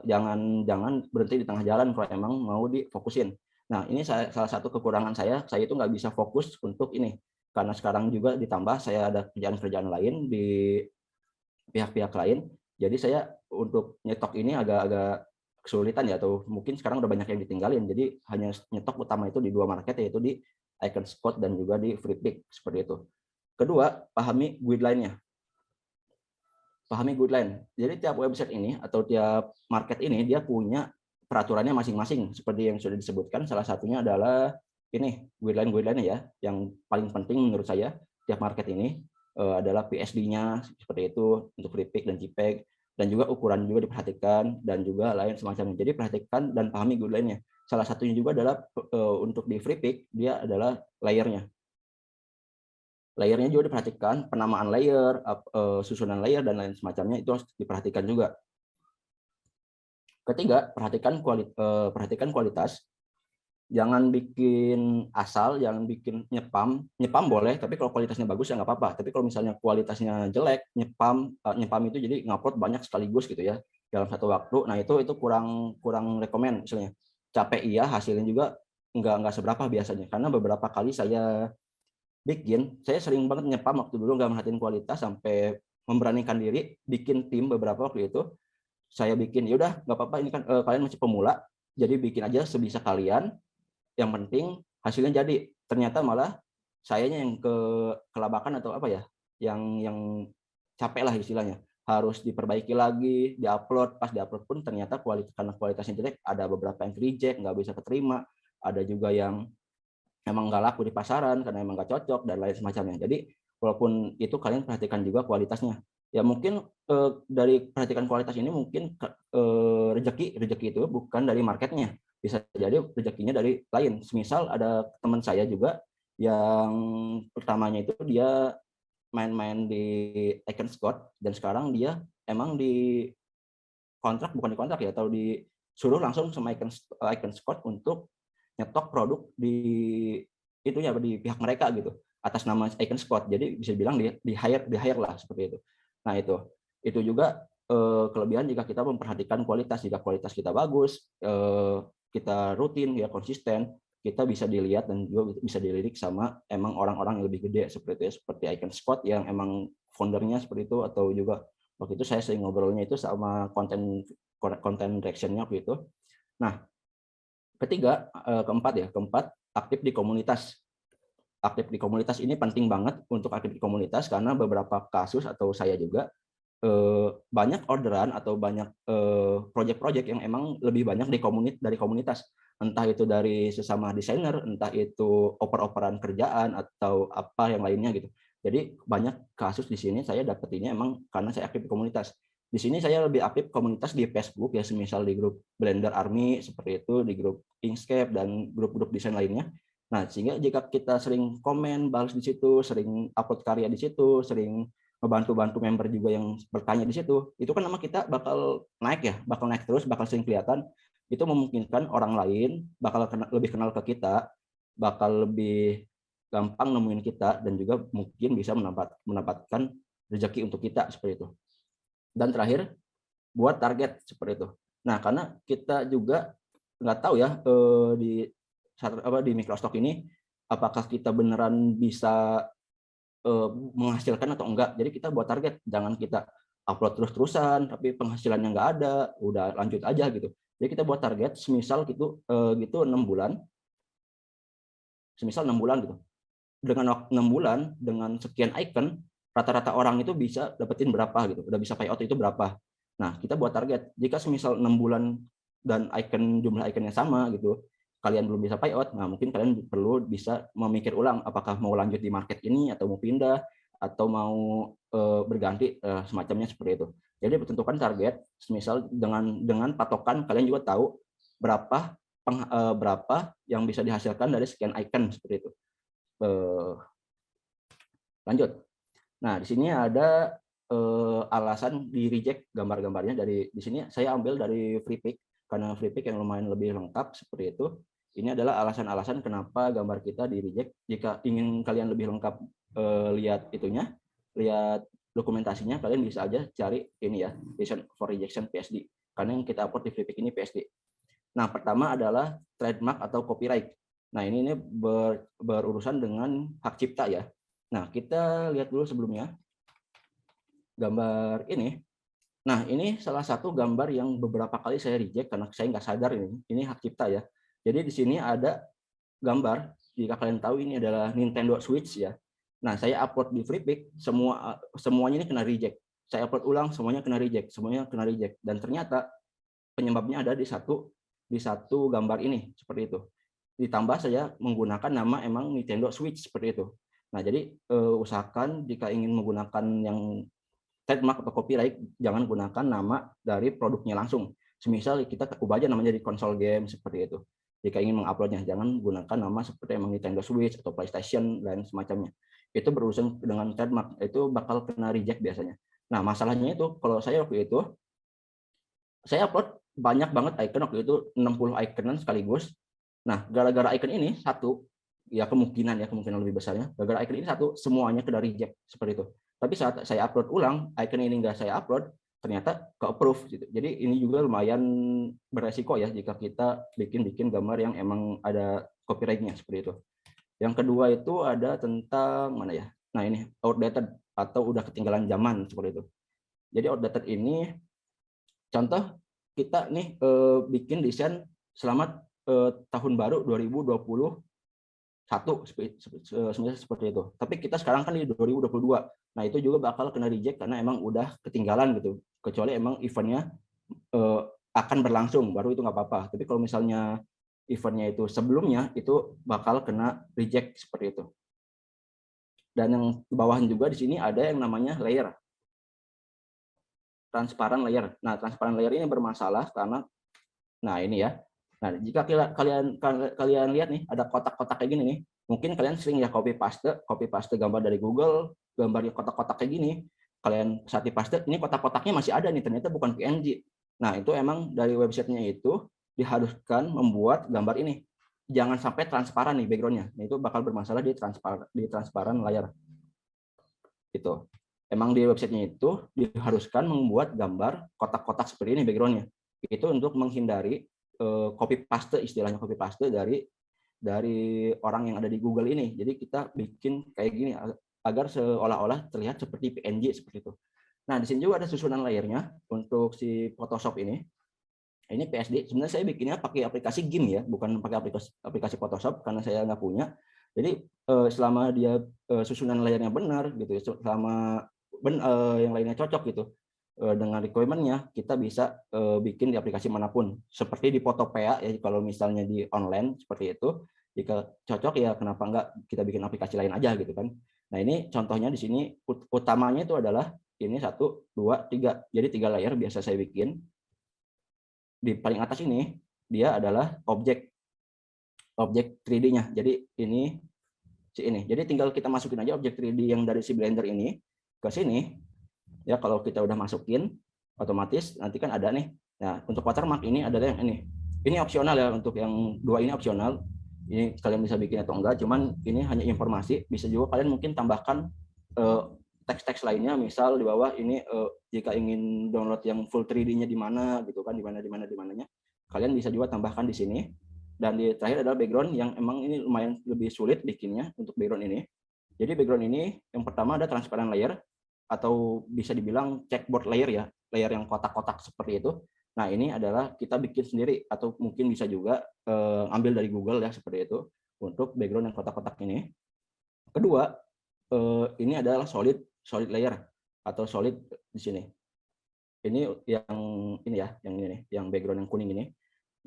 Jangan berhenti di tengah jalan kalau emang mau difokusin. Nah, ini salah satu kekurangan saya itu nggak bisa fokus untuk ini. Karena sekarang juga ditambah saya ada kerjaan-kerjaan lain di pihak-pihak lain. Jadi saya untuk nyetok ini agak kesulitan ya, atau mungkin sekarang udah banyak yang ditinggalin. Jadi hanya nyetok utama itu di 2 market, yaitu di Iconspot dan juga di FreePick seperti itu. Kedua, pahami guideline-nya. Pahami guideline. Jadi tiap website ini atau tiap market ini dia punya peraturannya masing-masing. Seperti yang sudah disebutkan, salah satunya adalah ini guideline-guideline ya, yang paling penting menurut saya tiap market ini adalah PSD-nya seperti itu untuk FreePick dan JPEG, dan juga ukuran juga diperhatikan dan juga lain semacamnya. Jadi perhatikan dan pahami guideline-nya. Salah satunya juga adalah untuk di FreePick dia adalah layernya. Layernya juga diperhatikan, penamaan layer, susunan layer dan lain semacamnya itu harus diperhatikan juga. Ketiga, perhatikan kualitas. Jangan bikin asal, jangan bikin nyepam. Nyepam boleh, tapi kalau kualitasnya bagus ya nggak apa-apa. Tapi kalau misalnya kualitasnya jelek, nyepam itu jadi ngupload banyak sekaligus gitu ya dalam satu waktu. Nah, itu kurang rekomen misalnya. Capek iya, hasilnya juga nggak seberapa biasanya. Karena beberapa kali saya sering banget nyepam waktu dulu, nggak merhatiin kualitas, sampai memberanikan diri bikin tim beberapa waktu itu. Saya bikin, ya udah nggak apa-apa, ini kan kalian masih pemula, jadi bikin aja sebisa kalian. Yang penting hasilnya jadi. Ternyata malah sayanya yang kelabakan atau apa ya, yang capek lah istilahnya. Harus diperbaiki lagi, diupload. Pas diupload pun ternyata karena kualitasnya jelek, ada beberapa yang reject, nggak bisa keterima. Ada juga yang emang nggak laku di pasaran karena emang nggak cocok dan lain semacamnya. Jadi walaupun itu kalian perhatikan juga kualitasnya. Ya mungkin dari perhatikan kualitas ini mungkin rezeki itu bukan dari marketnya, bisa jadi rezekinya dari lain. Semisal ada teman saya juga yang pertamanya itu dia main-main di Icon Scott dan sekarang dia emang bukan dikontrak ya, atau disuruh langsung sama Icon Scott untuk nyetok produk di itunya di pihak mereka gitu atas nama Icon Scott. Jadi bisa bilang di hire lah seperti itu. Nah itu juga kelebihan jika kita memperhatikan kualitas. Jika kualitas kita bagus, kita rutin ya konsisten, kita bisa dilihat dan juga bisa dilirik sama emang orang-orang yang lebih gede seperti itu ya, seperti Icon Scott yang emang foundernya seperti itu, atau juga waktu itu saya sering ngobrolnya itu sama content direction-nya waktu itu. Nah, keempat aktif di komunitas. Aktif di komunitas ini penting banget untuk aktif di komunitas karena beberapa kasus atau saya juga banyak orderan atau banyak project-project yang emang lebih banyak dari komunitas, entah itu dari sesama desainer, entah itu oper-operan kerjaan atau apa yang lainnya gitu. Jadi banyak kasus di sini saya dapetinnya emang karena saya aktif di komunitas. Di sini saya lebih aktif komunitas di Facebook ya, semisal di grup Blender Army seperti itu, di grup Inkscape dan grup-grup desain lainnya. Nah, sehingga jika kita sering komen, balas di situ, sering upload karya di situ, sering membantu member juga yang bertanya di situ, itu kan nama kita bakal naik terus, bakal sering kelihatan. Itu memungkinkan orang lain bakal lebih kenal ke kita, bakal lebih gampang nemuin kita, dan juga mungkin bisa mendapatkan rezeki untuk kita seperti itu. Dan terakhir, buat target seperti itu. Nah, karena kita juga nggak tahu ya di Microstock ini apakah kita beneran bisa menghasilkan atau enggak. Jadi kita buat target, jangan kita upload terus-terusan tapi penghasilannya nggak ada, udah lanjut aja gitu. Jadi kita buat target, semisal gitu 6 bulan, semisal 6 bulan gitu. Dengan 6 bulan dengan sekian icon, rata-rata orang itu bisa dapetin berapa gitu, udah bisa payout itu berapa. Nah, kita buat target, jika semisal 6 bulan dan jumlah iconnya sama gitu, kalian belum bisa payout, nah mungkin kalian perlu bisa memikir ulang apakah mau lanjut di market ini atau mau pindah atau mau berganti semacamnya seperti itu. Jadi tentukan target, semisal dengan patokan kalian juga tahu berapa yang bisa dihasilkan dari sekian icon seperti itu. Lanjut. Nah, di sini ada alasan di reject gambar-gambarnya di sini saya ambil dari FreePic karena FreePic yang lumayan lebih lengkap seperti itu. Ini adalah alasan-alasan kenapa gambar kita di reject. Jika ingin kalian lebih lengkap lihat dokumentasinya, kalian bisa aja cari ini ya, Reason for Rejection PSD. Karena yang kita upload di FreePic ini PSD. Nah, pertama adalah trademark atau copyright. Nah, ini berurusan dengan hak cipta ya. Nah, kita lihat dulu sebelumnya gambar ini. Nah, ini salah satu gambar yang beberapa kali saya reject karena saya nggak sadar ini hak cipta ya. Jadi di sini ada gambar, jika kalian tahu ini adalah Nintendo Switch ya. Nah, saya upload di FreePic, semuanya ini kena reject. Saya upload ulang, semuanya kena reject. Dan ternyata penyebabnya ada di satu gambar ini, seperti itu. Ditambah saya menggunakan nama emang Nintendo Switch, seperti itu. Nah, jadi usahakan jika ingin menggunakan yang trademark atau copyright, jangan gunakan nama dari produknya langsung. Semisal kita ubah aja namanya di konsol game, seperti itu. Jika ingin menguploadnya, jangan gunakan nama seperti emang Nintendo Switch atau PlayStation dan semacamnya. Itu berurusan dengan trademark, itu bakal kena reject biasanya. Nah, masalahnya itu, kalau saya waktu itu, saya upload banyak banget icon waktu itu, 60 iconan sekaligus. Nah, gara-gara icon ini satu, ya kemungkinan lebih besarnya, gara-gara icon ini satu, semuanya kena reject, seperti itu. Tapi saat saya upload ulang, icon ini nggak saya upload, ternyata ke-approve gitu. Jadi ini juga lumayan beresiko ya jika kita bikin gambar yang emang ada copyright-nya seperti itu. Yang kedua itu ada tentang mana ya? Nah, ini outdated atau udah ketinggalan zaman seperti itu. Jadi outdated ini contoh kita nih bikin desain selamat tahun baru 2021 seperti itu. Tapi kita sekarang kan di 2022. Nah, itu juga bakal kena reject karena emang udah ketinggalan gitu. Kecuali emang eventnya akan berlangsung, baru itu nggak apa-apa. Tapi kalau misalnya eventnya itu sebelumnya itu bakal kena reject seperti itu. Dan yang di bawahnya juga di sini ada yang namanya layer, transparan layer. Nah, transparan layer ini bermasalah karena, nah ini ya. Nah, jika kalian lihat nih ada kotak-kotak kayak gini nih, mungkin kalian sering ya copy paste gambar dari Google, gambarnya kotak-kotak kayak gini. Kalian saat di paste, ini kotak-kotaknya masih ada nih, ternyata bukan PNG. Nah, itu emang dari websitenya itu diharuskan membuat gambar ini. Jangan sampai transparan nih backgroundnya. Nah, itu bakal bermasalah di transparan layar. Itu. Emang di websitenya itu diharuskan membuat gambar kotak-kotak seperti ini backgroundnya. Itu untuk menghindari copy paste, istilahnya copy paste dari orang yang ada di Google ini. Jadi kita bikin kayak gini agar seolah-olah terlihat seperti PNG seperti itu. Nah, di sini juga ada susunan layernya untuk si Photoshop ini. Ini PSD. Sebenarnya saya bikinnya pakai aplikasi GIMP ya, bukan pakai aplikasi Photoshop karena saya nggak punya. Jadi selama dia susunan layernya benar gitu, selama yang lainnya cocok gitu dengan requirement-nya, kita bisa bikin di aplikasi manapun. Seperti di Photopea ya, kalau misalnya di online seperti itu, jika cocok ya kenapa enggak kita bikin aplikasi lain aja gitu kan. Nah, ini contohnya di sini utamanya itu adalah ini 1, 2, 3. Jadi 3 layer biasa saya bikin. Di paling atas ini dia adalah objek 3D-nya. Jadi ini si ini. Jadi tinggal kita masukin aja objek 3D yang dari si Blender ini ke sini. Ya, kalau kita udah masukin otomatis nanti kan ada nih. Nah, untuk watermark ini adalah yang ini. Ini opsional ya, untuk yang 2 ini opsional. Ini kalian bisa bikin atau enggak, cuman ini hanya informasi. Bisa juga kalian mungkin tambahkan teks-teks lainnya, misal di bawah ini jika ingin download yang full 3D-nya di mana gitu kan, di mananya. Kalian bisa juga tambahkan di sini. Dan di terakhir adalah background yang emang ini lumayan lebih sulit bikinnya untuk background ini. Jadi background ini yang pertama ada transparent layer atau bisa dibilang checkboard layer ya, layer yang kotak-kotak seperti itu. Nah, ini adalah kita bikin sendiri atau mungkin bisa juga ambil dari Google ya seperti itu untuk background yang kotak-kotak ini. Kedua, ini adalah solid layer atau solid di sini. Ini yang ini ya, yang ini nih, yang background yang kuning ini.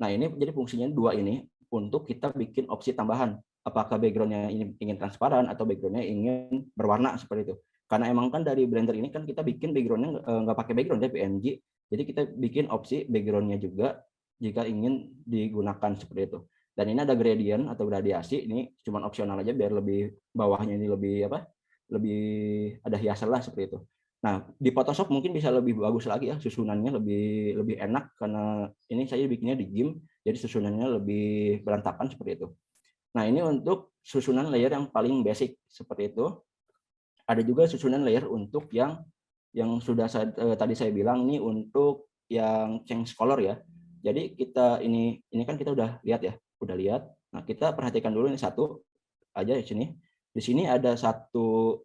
Nah, ini jadi fungsinya 2 ini untuk kita bikin opsi tambahan. Apakah background-nya ini ingin transparan atau background-nya ingin berwarna seperti itu. Karena emang kan dari Blender ini kan kita bikin background-nya nggak pakai background ya, PNG. Jadi kita bikin opsi background-nya juga jika ingin digunakan seperti itu. Dan ini ada gradient atau gradiasi, ini cuma opsional aja biar lebih bawahnya ini lebih apa? Lebih ada hiasan lah seperti itu. Nah, di Photoshop mungkin bisa lebih bagus lagi ya, susunannya lebih enak karena ini saya bikinnya di GIMP, jadi susunannya lebih berantakan seperti itu. Nah, ini untuk susunan layer yang paling basic seperti itu. Ada juga susunan layer untuk yang sudah tadi saya bilang ini untuk yang change color ya. Jadi kita ini kan kita udah lihat ya, Nah, kita perhatikan dulu ini satu aja di sini. Di sini ada satu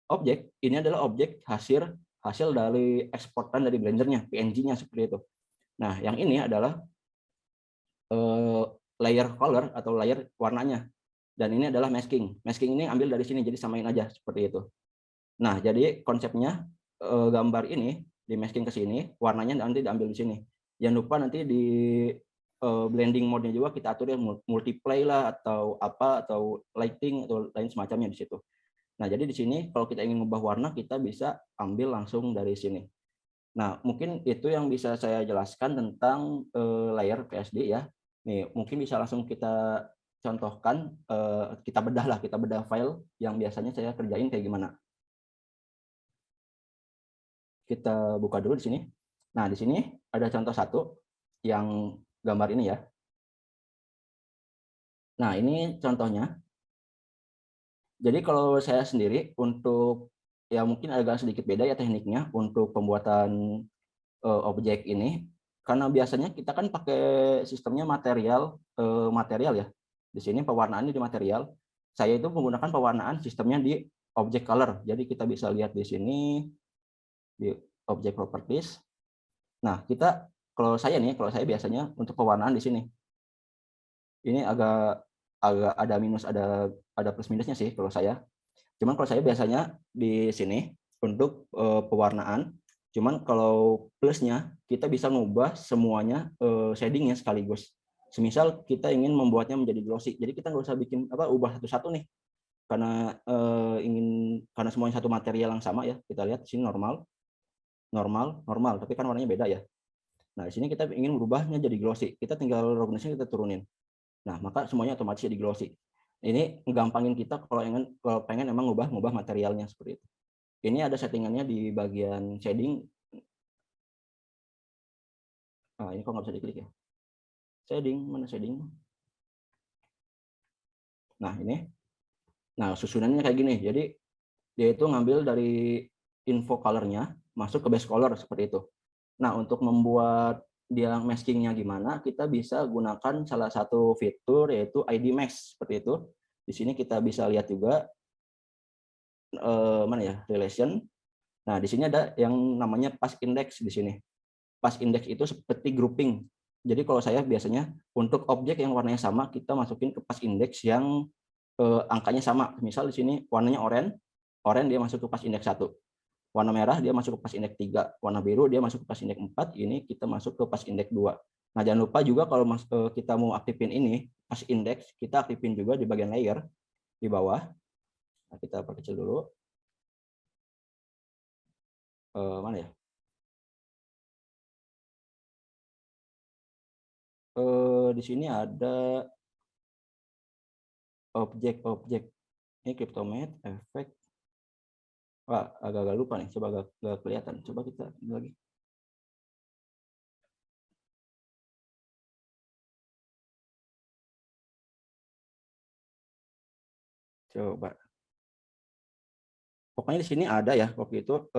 objek, ini adalah objek hasil dari eksportan dari Blender-nya, PNG-nya seperti itu. Nah, yang ini adalah layer color atau layer warnanya. Dan ini adalah masking. Masking ini ambil dari sini, jadi samain aja seperti itu. Nah, jadi konsepnya gambar ini di masking ke sini, warnanya nanti diambil di sini. Jangan lupa nanti di blending mode-nya juga kita atur yang multiply lah atau apa, atau lighting atau lain semacamnya di situ. Nah, jadi di sini kalau kita ingin mengubah warna, kita bisa ambil langsung dari sini. Nah, mungkin itu yang bisa saya jelaskan tentang layer PSD ya. Nih, mungkin bisa langsung kita contohkan, kita bedah file yang biasanya saya kerjain kayak gimana. Kita buka dulu di sini. Nah, di sini ada contoh satu yang gambar ini ya. Nah, ini contohnya. Jadi kalau saya sendiri untuk ya mungkin agak sedikit beda ya tekniknya untuk pembuatan objek ini, karena biasanya kita kan pakai sistemnya material ya. Di sini pewarnaannya di material. Saya itu menggunakan pewarnaan sistemnya di object color. Jadi kita bisa lihat di sini di object properties. Nah, kalau saya biasanya untuk pewarnaan di sini. Ini agak ada minus, ada plus minusnya sih kalau saya. Cuman kalau saya biasanya di sini untuk pewarnaan. Cuman kalau plusnya kita bisa ngubah semuanya shadingnya sekaligus. Semisal kita ingin membuatnya menjadi glossy, jadi kita nggak usah bikin ubah satu-satu nih, karena karena semuanya satu material yang sama ya. Kita lihat di sini normal, normal, normal, tapi kan warnanya beda ya. Nah, di sini kita ingin merubahnya jadi glossy, kita tinggal roughness-nya kita turunin. Nah, maka semuanya otomatis jadi glossy. Ini gampangin kita kalau pengen emang ngubah materialnya seperti itu. Ini ada settingannya di bagian shading. Ini kok nggak bisa diklik ya? Shading, mana shading? Nah, ini. Nah, susunannya kayak gini. Jadi, dia itu ngambil dari info color-nya, masuk ke base color, seperti itu. Nah, untuk membuat dia masking-nya gimana, kita bisa gunakan salah satu fitur, yaitu ID Mask, seperti itu. Di sini kita bisa lihat juga, mana ya, relation. Nah, di sini ada yang namanya path index di sini. Path index itu seperti grouping. Jadi kalau saya biasanya untuk objek yang warnanya sama, kita masukin ke path index yang angkanya sama. Misal di sini warnanya oranye dia masuk ke path index 1. Warna merah dia masuk ke path index 3. Warna biru dia masuk ke path index 4. Ini kita masuk ke path index 2. Nah, jangan lupa juga kalau kita mau aktifin ini, path index, kita aktifin juga di bagian layer di bawah. Nah, kita perkecil dulu. Mana ya? Di sini ada objek-objek. Ini CryptoMatte, efek. Wah, agak-agak lupa nih. Coba agak kelihatan. Coba kita lagi. Coba. Pokoknya di sini ada ya waktu itu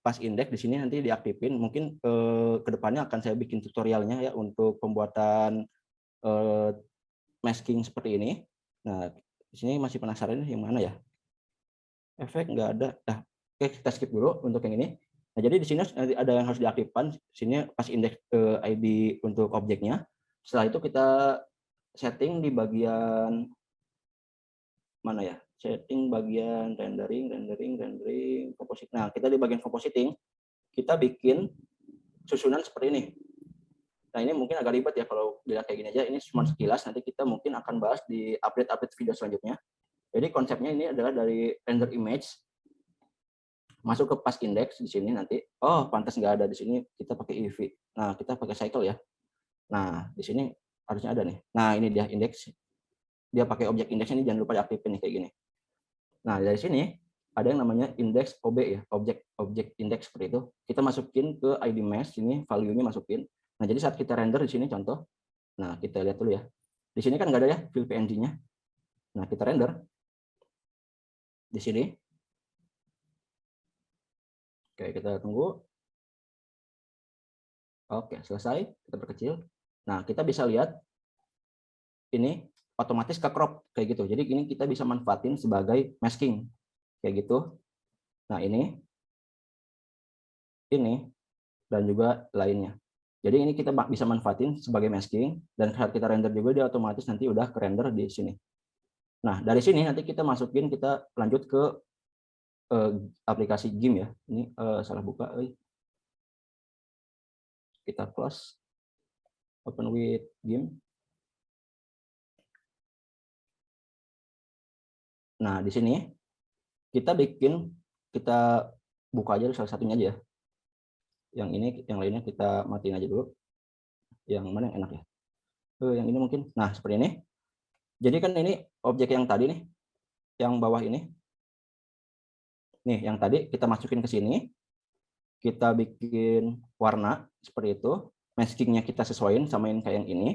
pas indeks di sini nanti diaktifin. Mungkin kedepannya akan saya bikin tutorialnya ya untuk pembuatan masking seperti ini. Nah, di sini masih penasaran yang mana ya? Efek nggak ada. Nah, oke, kita skip dulu untuk yang ini. Nah, jadi di sini ada yang harus diaktifkan. Sini pas indeks ID untuk objeknya. Setelah itu kita setting di bagian mana ya? Setting bagian rendering, composite. Nah, kita di bagian compositing, kita bikin susunan seperti ini. Nah, ini mungkin agak ribet ya kalau dilihat kayak gini aja. Ini cuma sekilas, nanti kita mungkin akan bahas di update video selanjutnya. Jadi konsepnya ini adalah dari render image, masuk ke path index di sini nanti. Oh, pantas nggak ada di sini, kita pakai EV. Nah, kita pakai cycle ya. Nah, di sini harusnya ada nih. Nah, ini dia index. Dia pakai objek index ini, jangan lupa diaktifin nih kayak gini. Nah, dari sini ada yang namanya index OB ya, objek index seperti itu. Kita masukin ke ID Mask, ini value-nya masukin. Nah, jadi saat kita render di sini contoh. Nah, kita lihat dulu ya. Di sini kan nggak ada ya fill PNG-nya. Nah, kita render di sini. Oke, kita tunggu. Oke, selesai. Kita perkecil. Nah, kita bisa lihat ini otomatis ke crop kayak gitu. Jadi ini kita bisa manfaatin sebagai masking kayak gitu. Nah, ini dan juga lainnya. Jadi ini kita bisa manfaatin sebagai masking, dan saat kita render juga dia otomatis nanti udah ke render di sini. Nah, dari sini nanti kita masukin, kita lanjut ke aplikasi GIMP ya. Ini salah buka. Kita close, open with GIMP. Nah, di sini kita buka aja salah satunya aja ya. Yang ini, yang lainnya kita matiin aja dulu. Yang mana yang enak ya? Yang ini mungkin. Nah, seperti ini. Jadi kan ini objek yang tadi nih, yang bawah ini. Nih, yang tadi kita masukin ke sini. Kita bikin warna seperti itu. Masking-nya kita sesuaiin sama yang kayak yang ini.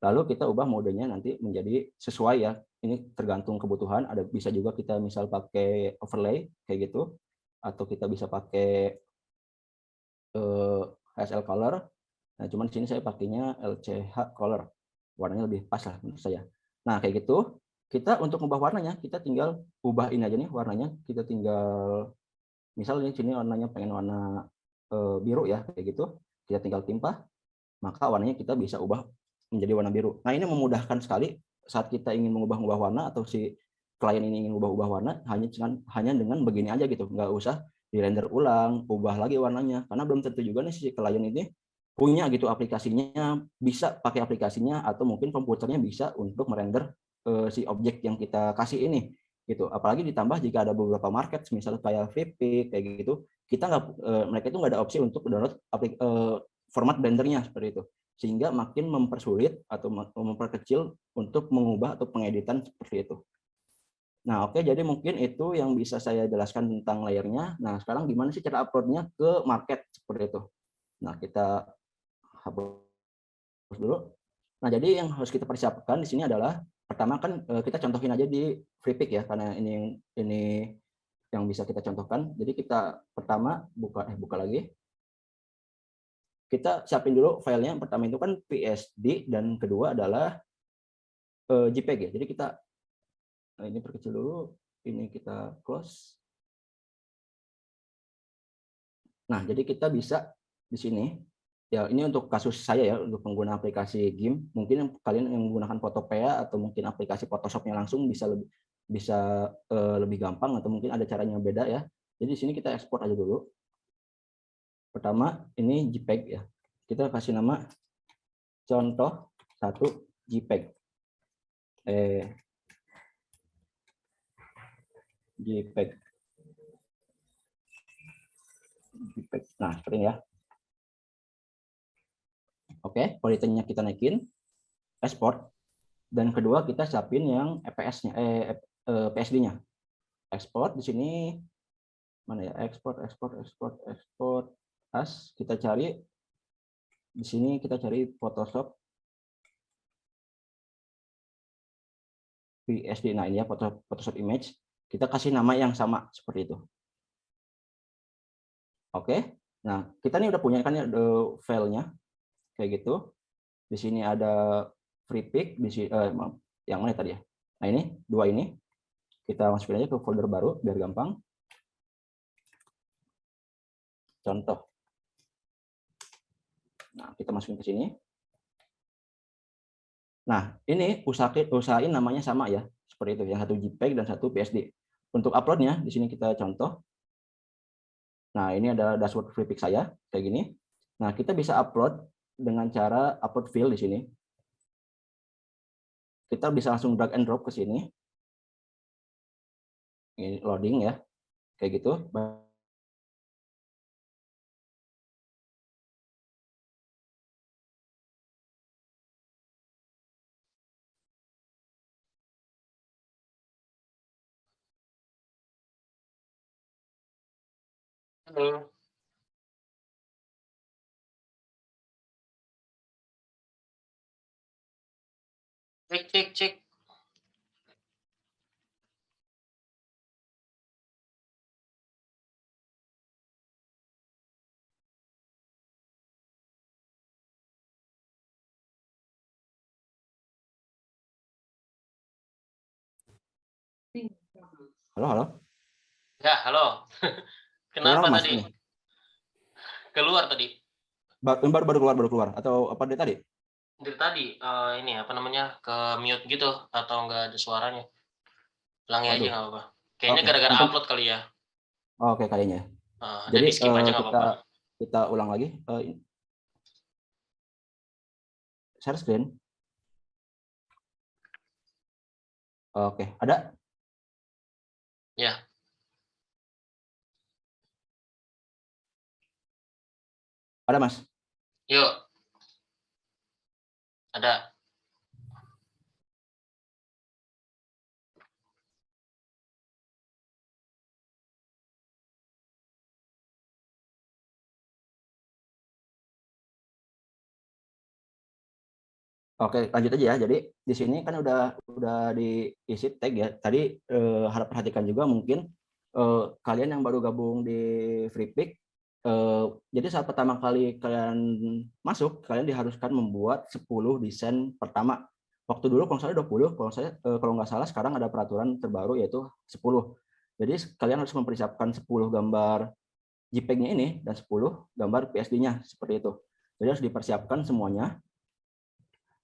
Lalu kita ubah modenya nanti menjadi sesuai ya. Ini tergantung kebutuhan. Ada bisa juga kita misal pakai overlay kayak gitu, atau kita bisa pakai HSL color. Nah, cuman di sini saya pakainya LCH color. Warnanya lebih pas lah menurut saya. Nah, kayak gitu. Kita untuk ubah warnanya, kita tinggal ubah ini aja nih warnanya. Kita tinggal, misalnya sini warnanya pengen warna biru ya, kayak gitu. Kita tinggal timpah, maka warnanya kita bisa ubah menjadi warna biru. Nah, ini memudahkan sekali saat kita ingin mengubah warna, atau si klien ini ingin ubah warna, hanya dengan begini aja gitu. Nggak usah di render ulang, ubah lagi warnanya, karena belum tentu juga nih si klien ini punya gitu aplikasinya, bisa pakai aplikasinya atau mungkin komputernya bisa untuk merender si objek yang kita kasih ini gitu. Apalagi ditambah jika ada beberapa market misalnya kayak Flippic kayak gitu, kita nggak mereka itu nggak ada opsi untuk download format Blender-nya seperti itu. Sehingga makin mempersulit atau memperkecil untuk mengubah atau pengeditan seperti itu. Nah, oke, jadi mungkin itu yang bisa saya jelaskan tentang layernya. Nah, sekarang gimana sih cara uploadnya ke market seperti itu. Nah, kita hapus dulu. Nah, jadi yang harus kita persiapkan di sini adalah pertama kan kita contohin aja di Freepik ya, karena ini yang bisa kita contohkan. Jadi kita pertama buka lagi. Kita siapin dulu filenya. Yang pertama itu kan PSD dan kedua adalah JPEG ya. Jadi kita ini perkecil dulu, ini kita close. Nah, jadi kita bisa di sini, ya ini untuk kasus saya ya, untuk pengguna aplikasi GIMP, mungkin kalian yang menggunakan Photopea atau mungkin aplikasi Photoshop-nya langsung bisa lebih gampang atau mungkin ada caranya yang beda ya. Jadi di sini kita ekspor aja dulu. Pertama, ini JPEG ya. Kita kasih nama contoh 1 JPEG. JPEG. Nah, seperti ini ya. Oke, quality-nya kita naikin, export, dan kedua kita siapin yang EPS-nya, PSD-nya. Export di sini mana ya? Export as. Kita cari di sini, kita cari Photoshop PSD. Nah, ini ya Photoshop image. Kita kasih nama yang sama seperti itu. Oke. Nah, kita ini udah punya kan ya filenya kayak gitu. Di sini ada Freepik di sini yang mana tadi ya? Nah, ini dua ini kita masukin aja ke folder baru biar gampang. Contoh. Nah, kita masukin ke sini. Nah, ini usahain namanya sama ya, seperti itu. Yang satu JPEG dan satu PSD. Untuk uploadnya, di sini kita contoh. Nah, ini adalah dashboard Freepik saya, kayak gini. Nah, kita bisa upload dengan cara upload file di sini. Kita bisa langsung drag and drop ke sini. Ini loading ya, kayak gitu. Halo. Cek, cek, cek. Halo, halo. Ya, halo. Kenapa Kenapa Mas tadi? ini? Keluar tadi. Baru keluar atau apa dari tadi? Dari tadi, ini apa namanya, ke mute gitu atau enggak ada suaranya. Ulangi aja Waduh. nggak apa-apa. Kayaknya Oke, gara-gara mungkin upload kali ya. oke kayaknya. Jadi Jadi skip aja nggak kita apa-apa. kita ulang lagi. Share screen. Oke, ada? Ya, Ada, Mas? yuk. Ada. Oke, lanjut aja ya. Jadi di sini kan udah diisi tag ya. Tadi harap perhatikan juga mungkin kalian yang baru gabung di Freepik. Jadi saat pertama kali kalian masuk, kalian diharuskan membuat 10 desain pertama. Waktu dulu kalau saya 20, kalau nggak salah sekarang ada peraturan terbaru yaitu 10. Jadi kalian harus mempersiapkan 10 gambar JPEG-nya ini dan 10 gambar PSD-nya seperti itu. Jadi harus dipersiapkan semuanya.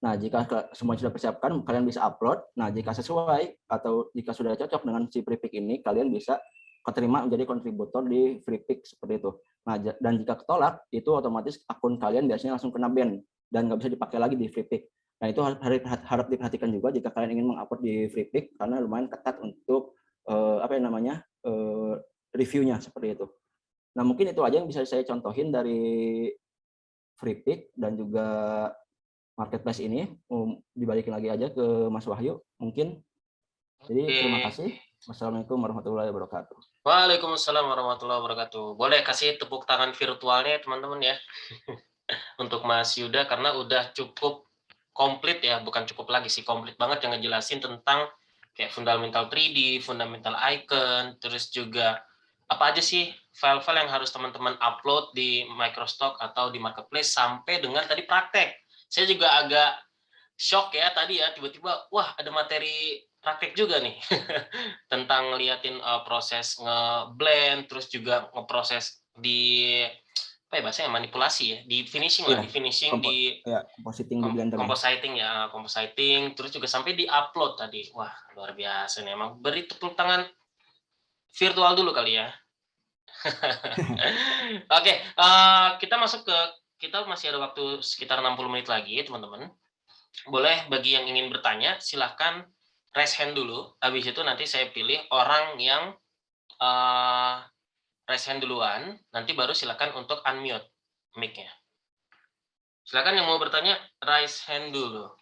Nah, jika semua sudah persiapkan, kalian bisa upload. Nah, jika sesuai atau jika sudah cocok dengan si prefix ini, kalian bisa keterima menjadi kontributor di FreePick seperti itu. Nah, dan jika ketolak, itu otomatis akun kalian biasanya langsung kena ban dan nggak bisa dipakai lagi di FreePick. Nah, itu harap diperhatikan juga jika kalian ingin mengupload di FreePick karena lumayan ketat untuk reviewnya seperti itu. Nah, mungkin itu aja yang bisa saya contohin dari FreePick dan juga marketplace ini. Dibalikin lagi aja ke Mas Wahyu mungkin. Jadi terima kasih. Wassalamualaikum warahmatullahi wabarakatuh. Waalaikumsalam warahmatullahi wabarakatuh. Boleh kasih tepuk tangan virtualnya teman-teman ya untuk Mas Yuda karena udah cukup komplit ya, bukan cukup lagi sih, komplit banget yang ngejelasin tentang kayak fundamental 3D, fundamental icon, terus juga apa aja sih file-file yang harus teman-teman upload di Microstock atau di marketplace sampai dengan tadi praktek. Saya juga agak shock ya tadi ya, tiba-tiba wah ada materi praktek juga nih tentang ngeliatin proses nge-blend, terus juga ngeproses di apa ya bahasanya, manipulasi ya, di finishing lah, di finishing, di compositing di Blender. compositing, terus juga sampai di upload tadi. Wah, luar biasa nih, emang beri tepuk tangan virtual dulu kali ya. Oke, kita masih ada waktu sekitar 60 menit lagi, teman-teman. Boleh bagi yang ingin bertanya, silahkan raise hand dulu. Habis itu nanti saya pilih orang yang raise hand duluan, nanti baru silakan untuk unmute mic-nya. Silakan yang mau bertanya, raise hand dulu.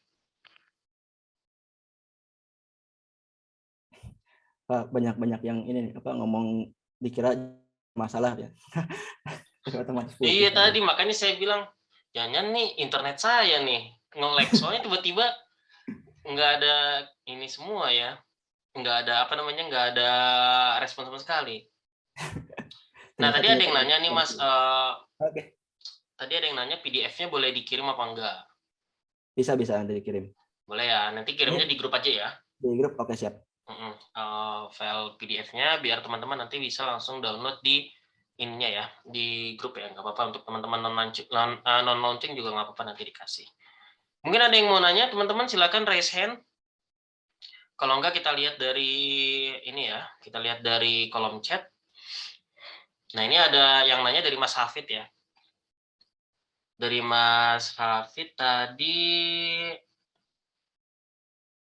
Banyak yang ini ngomong dikira masalah ya. Iya tadi makanya saya bilang jangan nih internet saya nih nge-lag, soalnya tiba-tiba nggak ada ini semua ya, nggak ada respon sama sekali. Nah tadi ada yang nanya nih Mas, tadi ada yang nanya PDF-nya boleh dikirim apa enggak? Bisa nanti dikirim. Boleh ya, nanti kirimnya di grup aja ya. Di grup, oke siap. File PDF-nya biar teman-teman nanti bisa langsung download di ininya ya, di grup ya, nggak apa-apa. Untuk teman-teman non-launching juga nggak apa-apa, nanti dikasih. Mungkin ada yang mau nanya, teman-teman silakan raise hand. Kalau enggak kita lihat dari ini ya, kita lihat dari kolom chat. Nah ini ada yang nanya dari Mas Hafid ya. Dari Mas Hafid tadi,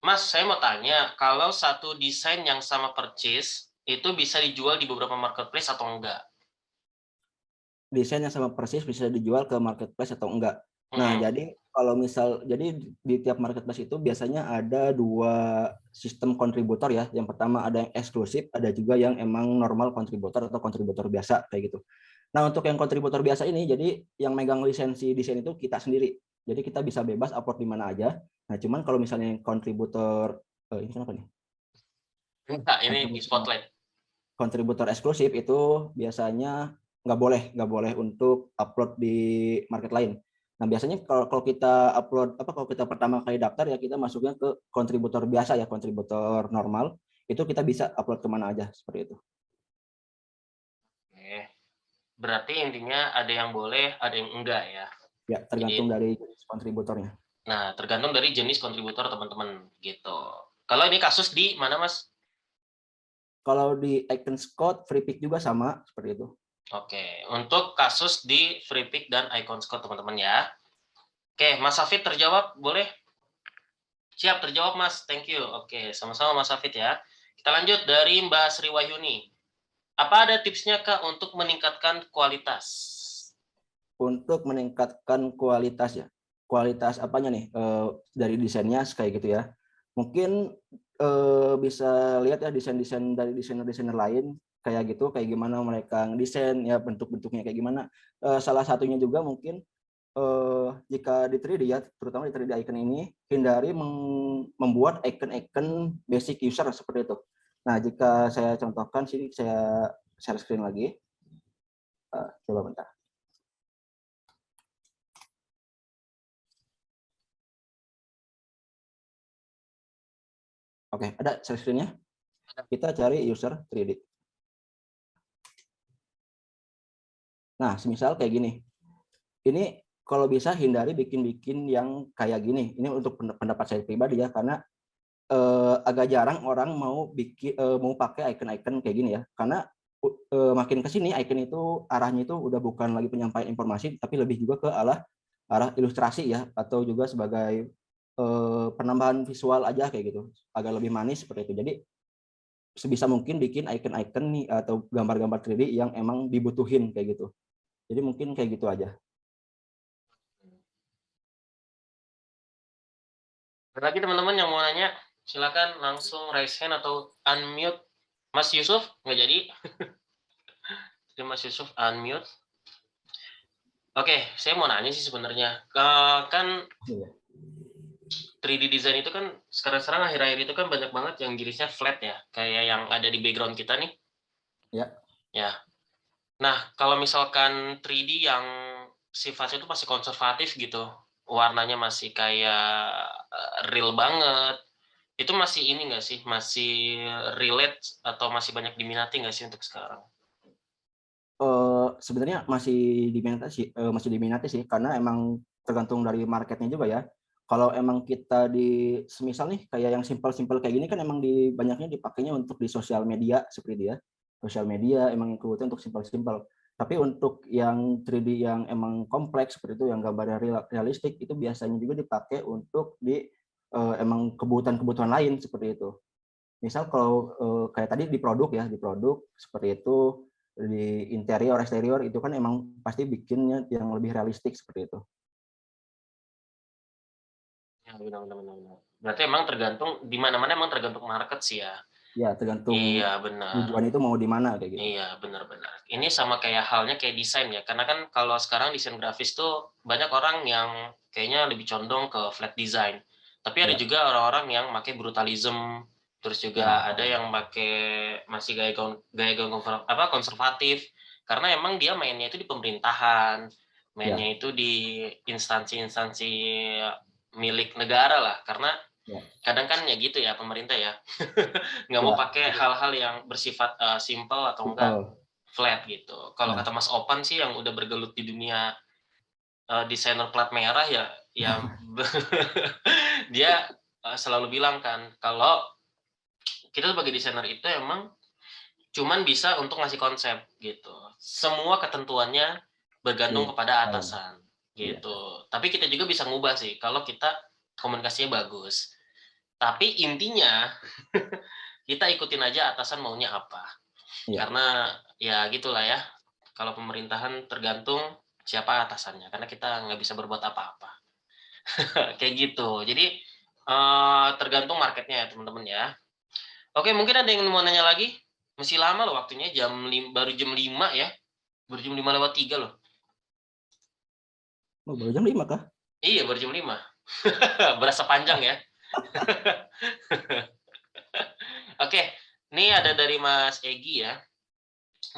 Mas, saya mau tanya, kalau satu desain yang sama persis, itu bisa dijual di beberapa marketplace atau enggak? Desain yang sama persis bisa dijual ke marketplace atau enggak? Nah, jadi kalau jadi di tiap marketplace itu biasanya ada 2 sistem kontributor ya. Yang pertama ada yang eksklusif, ada juga yang emang normal kontributor atau kontributor biasa kayak gitu. Nah, untuk yang kontributor biasa ini, jadi yang megang lisensi desain itu kita sendiri. Jadi kita bisa bebas upload di mana aja. Nah, cuman kalau misalnya kontributor ini kenapa nih? Enggak, ini di spotlight. Kontributor eksklusif itu biasanya nggak boleh untuk upload di market lain. Nah, biasanya kalau kita upload kalau kita pertama kali daftar ya kita masuknya ke kontributor biasa ya, kontributor normal. Itu kita bisa upload kemana aja seperti itu. Oke. Berarti intinya ada yang boleh, ada yang enggak ya? Ya, tergantung dari kontributornya. Nah, tergantung dari jenis kontributor teman-teman gitu. Kalau ini kasus di mana, Mas? Kalau di IconScout, FreePick juga sama seperti itu. Oke, untuk kasus di FreePick dan IconScout teman-teman ya. Oke, Mas Hafid terjawab, boleh? Siap, terjawab Mas, thank you. Oke, sama-sama Mas Hafid ya. Kita lanjut dari Mbak Sri Wahyuni. Apa ada tipsnya Kak untuk meningkatkan kualitas? Untuk meningkatkan kualitas ya. Kualitas apanya nih? Dari desainnya kayak gitu ya. Mungkin bisa lihat ya desain-desain dari desainer-desainer lain kayak gitu, kayak gimana mereka ngedesain ya, bentuk-bentuknya kayak gimana. Salah satunya juga mungkin jika di 3D ya, terutama di 3D icon ini, hindari membuat icon-icon basic user seperti itu. Nah, jika saya contohkan sini, saya share screen lagi. Coba bentar. Oke, ada share screen-nya. Kita cari user 3D. Nah, semisal kayak gini. Ini kalau bisa hindari bikin-bikin yang kayak gini. Ini untuk pendapat saya pribadi ya, karena agak jarang orang mau pakai icon-icon kayak gini ya. Karena makin ke sini icon itu arahnya itu udah bukan lagi penyampaian informasi, tapi lebih juga ke arah ilustrasi ya, atau juga sebagai penambahan visual aja kayak gitu, agak lebih manis seperti itu. Jadi sebisa mungkin bikin icon-icon nih atau gambar-gambar 3D yang emang dibutuhin kayak gitu. Jadi mungkin kayak gitu aja. Ada lagi teman-teman yang mau nanya, silakan langsung raise hand atau unmute. Mas Yusuf, nggak jadi. Jadi Mas Yusuf unmute. Oke, saya mau nanya sih sebenarnya. Kan Iya. 3D design itu kan sekarang akhir-akhir itu kan banyak banget yang girisnya flat ya, kayak yang ada di background kita nih. Ya. Ya. Nah, kalau misalkan 3D yang sifatnya itu masih konservatif gitu, warnanya masih kayak real banget, itu masih ini nggak sih, masih relate atau masih banyak diminati nggak sih untuk sekarang? Sebenarnya masih diminati sih, karena emang tergantung dari marketnya juga ya. Kalau emang kita semisal nih kayak yang simpel-simpel kayak gini kan emang banyaknya dipakainya untuk di sosial media seperti dia. Sosial media emang kebutuhan untuk simpel-simpel. Tapi untuk yang 3D yang emang kompleks seperti itu, yang gambarnya realistik, itu biasanya juga dipakai untuk emang kebutuhan-kebutuhan lain seperti itu. Misal kalau kayak tadi di produk seperti itu, di interior, eksterior itu kan emang pasti bikinnya yang lebih realistik seperti itu. Ya, benar. Berarti emang tergantung, di mana-mana emang tergantung market sih ya. Ya, tergantung Iya, benar. tujuan itu mau di mana kayak gitu. Iya, benar. Ini sama kayak halnya kayak desain ya, karena kan kalau sekarang desain grafis tuh banyak orang yang kayaknya lebih condong ke flat design. Tapi ada Ya, juga orang-orang yang pakai brutalism, terus juga ya, ada yang pakai masih gaya konservatif, karena emang dia mainnya itu di pemerintahan, mainnya ya, itu di instansi-instansi milik negara lah, karena ya. kadang kan ya gitu ya pemerintah ya, nggak mau Ya, pakai hal-hal yang bersifat simple atau enggak simple. flat gitu. Kalau Ya, kata Mas Opan sih yang udah bergelut di dunia desainer plat merah ya, ya dia selalu bilang kan kalau kita sebagai desainer itu emang cuman bisa untuk ngasih konsep gitu. Semua ketentuannya bergantung kepada desain. atasan Iya, gitu. Tapi kita juga bisa ngubah sih kalau kita komunikasinya bagus. Tapi intinya kita ikutin aja atasan maunya apa. iya, Karena ya gitulah ya. Kalau pemerintahan tergantung siapa atasannya. Karena kita nggak bisa berbuat apa-apa. Kayak gitu. Jadi tergantung marketnya ya teman-teman ya. Oke, mungkin ada yang mau nanya lagi? Masih lama loh waktunya, baru jam 5 ya. Baru jam 5 lewat 3 loh. oh, baru jam 5 kah? Iya, baru jam 5. Berasa panjang ya. Oke, ini ada dari Mas Egi ya.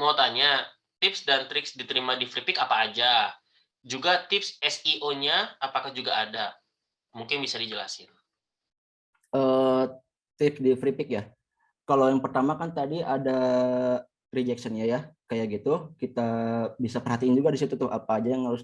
Mau tanya, tips dan triks diterima di Flippic apa aja? Juga tips SEO-nya apakah juga ada? Mungkin bisa dijelasin. Eh, Tips di free pick ya. Kalau yang pertama kan tadi ada rejection-nya ya, kayak gitu. Kita bisa perhatiin juga di situ tuh apa aja yang harus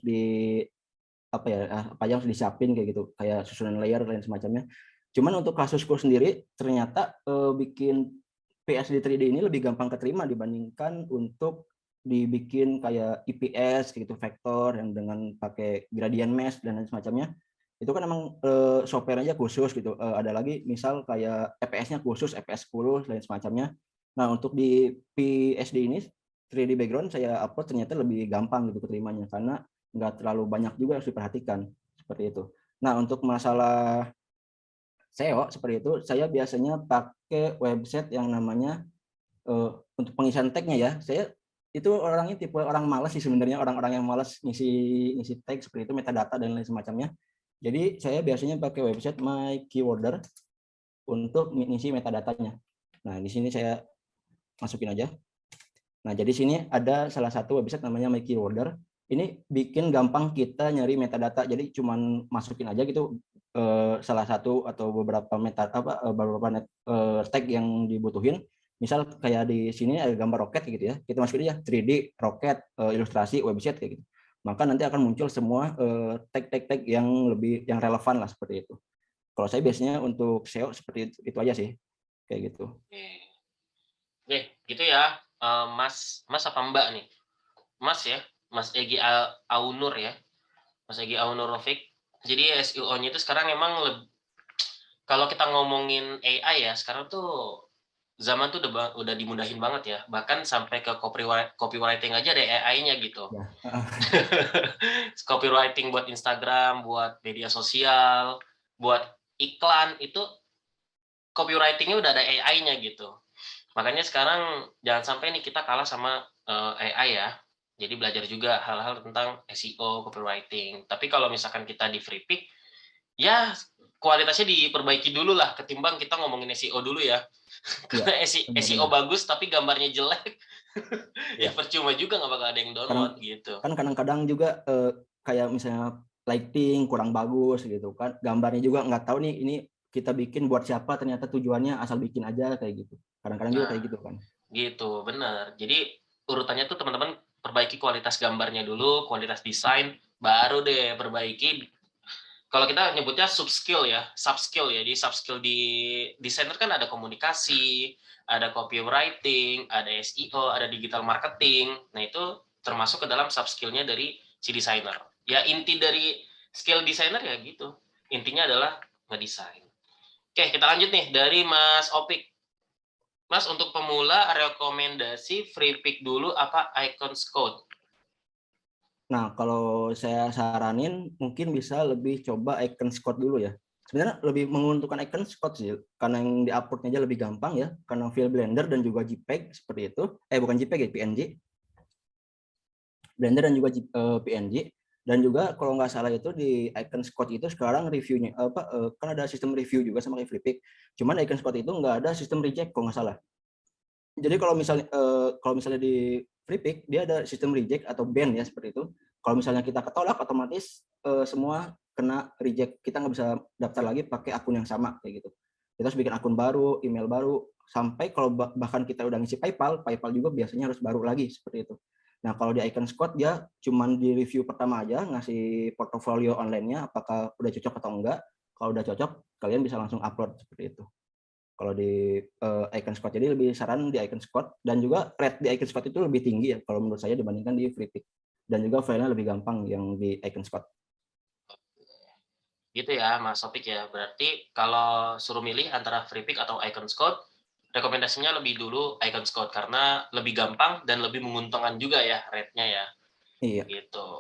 apa aja yang harus disiapin kayak gitu, kayak susunan layer dan semacamnya. Cuman untuk kasusku sendiri ternyata bikin PSD 3D ini lebih gampang keterima dibandingkan untuk dibikin kayak IPS gitu, vektor yang dengan pakai gradient mesh dan lain semacamnya. Itu kan emang software aja khusus gitu. Ada lagi misal kayak EPS-nya khusus, EPS 10 dan semacamnya. Nah, untuk di PSD ini 3D background saya upload ternyata lebih gampang gitu keterimanya, karena nggak terlalu banyak juga harus diperhatikan seperti itu. Nah, untuk masalah SEO seperti itu, saya biasanya pakai website yang namanya untuk pengisian tag-nya ya. Saya itu orangnya tipe orang malas sih sebenarnya, orang-orang yang malas ngisi ngisi tag seperti itu, metadata dan lain semacamnya. Jadi saya biasanya pakai website My Keyworder untuk ngisi metadatanya. Nah, di sini saya masukin aja. Nah, jadi sini ada salah satu website namanya My Keyworder. Ini bikin gampang kita nyari metadata. Jadi cuman masukin aja gitu salah satu atau beberapa tag yang dibutuhin. Misal kayak di sini ada gambar roket gitu ya. Kita masukin aja 3D roket, ilustrasi website kayak gitu. Maka nanti akan muncul semua tag-tag yang relevan lah seperti itu. Kalau saya biasanya untuk SEO seperti itu aja sih. Kayak gitu. Oke, gitu ya. Mas apa Mbak nih? Mas ya, Mas Egy Aunur ya, Mas Egy Aunur Rafiq. Jadi SEO-nya itu sekarang emang kalau kita ngomongin AI ya, sekarang tuh zaman tuh udah dimudahin banget ya. Bahkan sampai ke copywriting aja ada AI-nya gitu. Ya. Copywriting buat Instagram, buat media sosial, buat iklan itu copywriting-nya udah ada AI-nya gitu. Makanya sekarang jangan sampai nih kita kalah sama AI ya. Jadi belajar juga hal-hal tentang SEO, copywriting. Tapi kalau misalkan kita di Freepik, ya kualitasnya diperbaiki dulu lah ketimbang kita ngomongin SEO dulu ya. Iya, Karena SEO benar-benar. bagus tapi gambarnya jelek, ya Ya, percuma juga nggak bakal ada yang kadang download gitu. kan kadang-kadang juga kayak misalnya lighting kurang bagus gitu kan, gambarnya juga nggak tahu nih ini kita bikin buat siapa, ternyata tujuannya asal bikin aja kayak gitu. Kadang-kadang juga Nah, kayak gitu kan. gitu, bener. Jadi urutannya tuh teman-teman perbaiki kualitas gambarnya dulu, kualitas desain, baru deh perbaiki. Kalau kita nyebutnya sub skill ya, sub skill ya. Di sub skill di desainer kan ada komunikasi, ada copywriting, ada SEO, ada digital marketing. Nah itu termasuk ke dalam sub skillnya dari si desainer. Ya inti dari skill desainer ya gitu. Intinya adalah ngedesain. Oke, kita lanjut nih dari Mas Opik. Mas, untuk pemula rekomendasi free pick dulu apa Icons Code? Nah, kalau saya saranin mungkin bisa lebih coba icon Scott dulu ya. Sebenarnya lebih menguntungkan icon Scott sih, karena yang di-upload-nya aja lebih gampang ya, karena file Blender dan juga JPEG seperti itu. Bukan JPEG ya, PNG. Blender dan juga PNG. Dan juga kalau nggak salah itu di icon Scott itu sekarang reviewnya kan ada sistem review juga sama kayak Flippik. Cuman icon Scott itu nggak ada sistem reject kalau nggak salah. Jadi kalau misalnya di Flippik dia ada sistem reject atau ban ya seperti itu. Kalau misalnya kita ketolak otomatis semua kena reject. Kita nggak bisa daftar lagi pakai akun yang sama kayak gitu. Kita harus bikin akun baru, email baru, sampai kalau bahkan kita udah ngisi PayPal juga biasanya harus baru lagi seperti itu. Nah, kalau di Icon Squad dia cuman di review pertama aja, ngasih portofolio online-nya apakah udah cocok atau enggak. Kalau udah cocok, kalian bisa langsung upload seperti itu. Kalau di Icon Squad, jadi lebih saran di Icon Squad, dan juga rate di Icon Squad itu lebih tinggi ya kalau menurut saya dibandingkan di Freepik. Dan juga filenya lebih gampang yang di Icon Squad. Gitu ya, Mas Sopik ya. Berarti kalau suruh milih antara free pick atau Icons Code, rekomendasinya lebih dulu Icons Code karena lebih gampang dan lebih menguntungkan juga ya rate-nya ya. Iya. Gitu.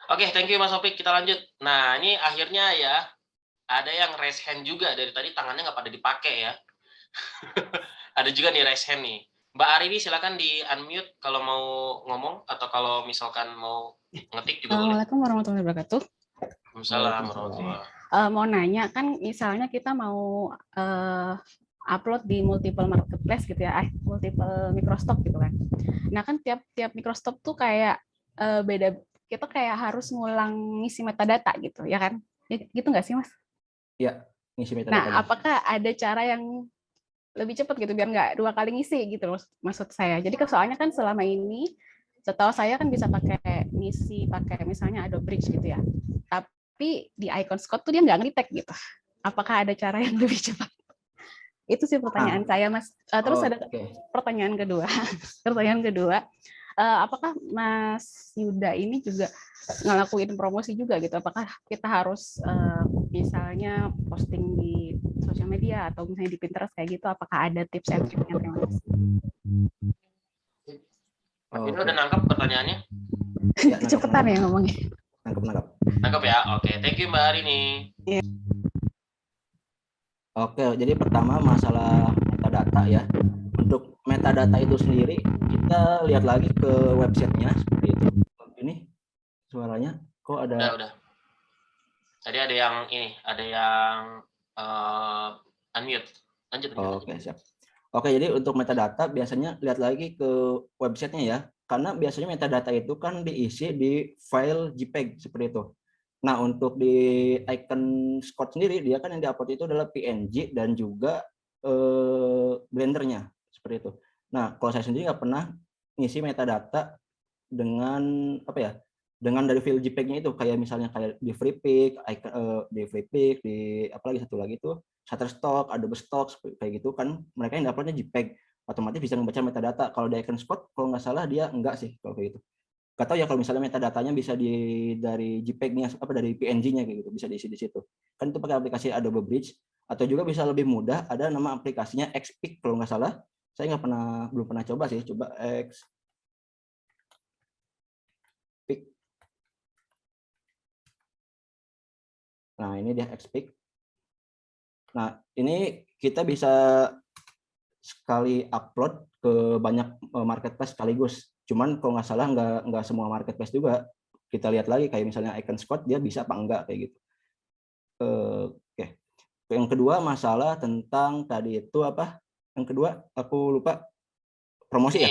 Oke, thank you Mas Sopik. Kita lanjut. Nah, ini akhirnya ya ada yang raise hand juga dari tadi tangannya nggak pada dipakai ya. Ada juga nih raise hand nih. Mbak Arini silakan di unmute kalau mau ngomong atau kalau misalkan mau ngetik juga boleh. Assalamualaikum warahmatullahi wabarakatuh. Waalaikumsalam warahmatullahi. Mau nanya kan misalnya kita mau upload di multiple marketplace gitu ya, multiple microstock gitu kan. Nah kan tiap microstock tuh kayak beda, kita kayak harus ngulang ngisi metadata gitu ya kan, gitu nggak sih Mas? Iya, ngisi metadata. Nah apakah ada cara yang lebih cepat gitu biar nggak dua kali ngisi gitu maksud saya. Jadi soalnya kan selama ini setahu saya kan bisa pakai ngisi pakai misalnya Adobe Bridge gitu ya. Tapi di Icon Scott tuh dia nggak nge-tag gitu. Apakah ada cara yang lebih cepat? Itu sih pertanyaan saya, Mas. Terus ada pertanyaan kedua. Pertanyaan kedua, apakah Mas Yuda ini juga ngelakuin promosi juga gitu? Apakah kita harus misalnya posting di sosial media atau misalnya di Pinterest kayak gitu? Apakah ada tips and triknya? Terima kasih. Mas Yuda udah nangkep pertanyaannya? Ya, Kecepatan ya ngomongnya. Nangkep ya. Oke, thank you Mbak Arini. Yeah. Oke, jadi pertama masalah metadata ya. Untuk metadata itu sendiri kita lihat lagi ke websitenya seperti itu. Ini suaranya kok ada? Udah. Tadi ada yang ini, ada yang unmute. Lanjut. Oke, siap. Oke, jadi untuk metadata biasanya lihat lagi ke websitenya ya. Karena biasanya metadata itu kan diisi di file JPEG seperti itu. Nah, untuk di icon Scott sendiri, dia kan yang diupload itu adalah PNG dan juga Blendernya seperti itu. Nah, kalau saya sendiri nggak pernah ngisi metadata dengan apa ya? Dengan dari file JPEG-nya itu, kayak misalnya kayak di Freepik, di apalagi satu lagi itu Shutterstock, Adobe Stock kayak gitu kan, mereka yang uploadnya JPEG. otomatis bisa membaca metadata. Kalau di Iconspot kalau nggak salah dia enggak sih kalau kayak gitu. Nggak tahu ya kalau misalnya metadatanya bisa dari JPEG-nya apa dari PNG-nya kayak gitu, bisa diisi di situ. Kan itu pakai aplikasi Adobe Bridge, atau juga bisa lebih mudah ada nama aplikasinya Xpic kalau nggak salah. Saya belum pernah coba sih, coba Xpic. Nah, ini dia Xpic. Nah, ini kita bisa sekali upload ke banyak marketplace sekaligus. Cuman kalau nggak salah nggak semua marketplace juga. Kita lihat lagi kayak misalnya Iconspot dia bisa apa enggak kayak gitu. Oke. Yang kedua masalah tentang tadi itu apa? Yang kedua aku lupa, promosi ya?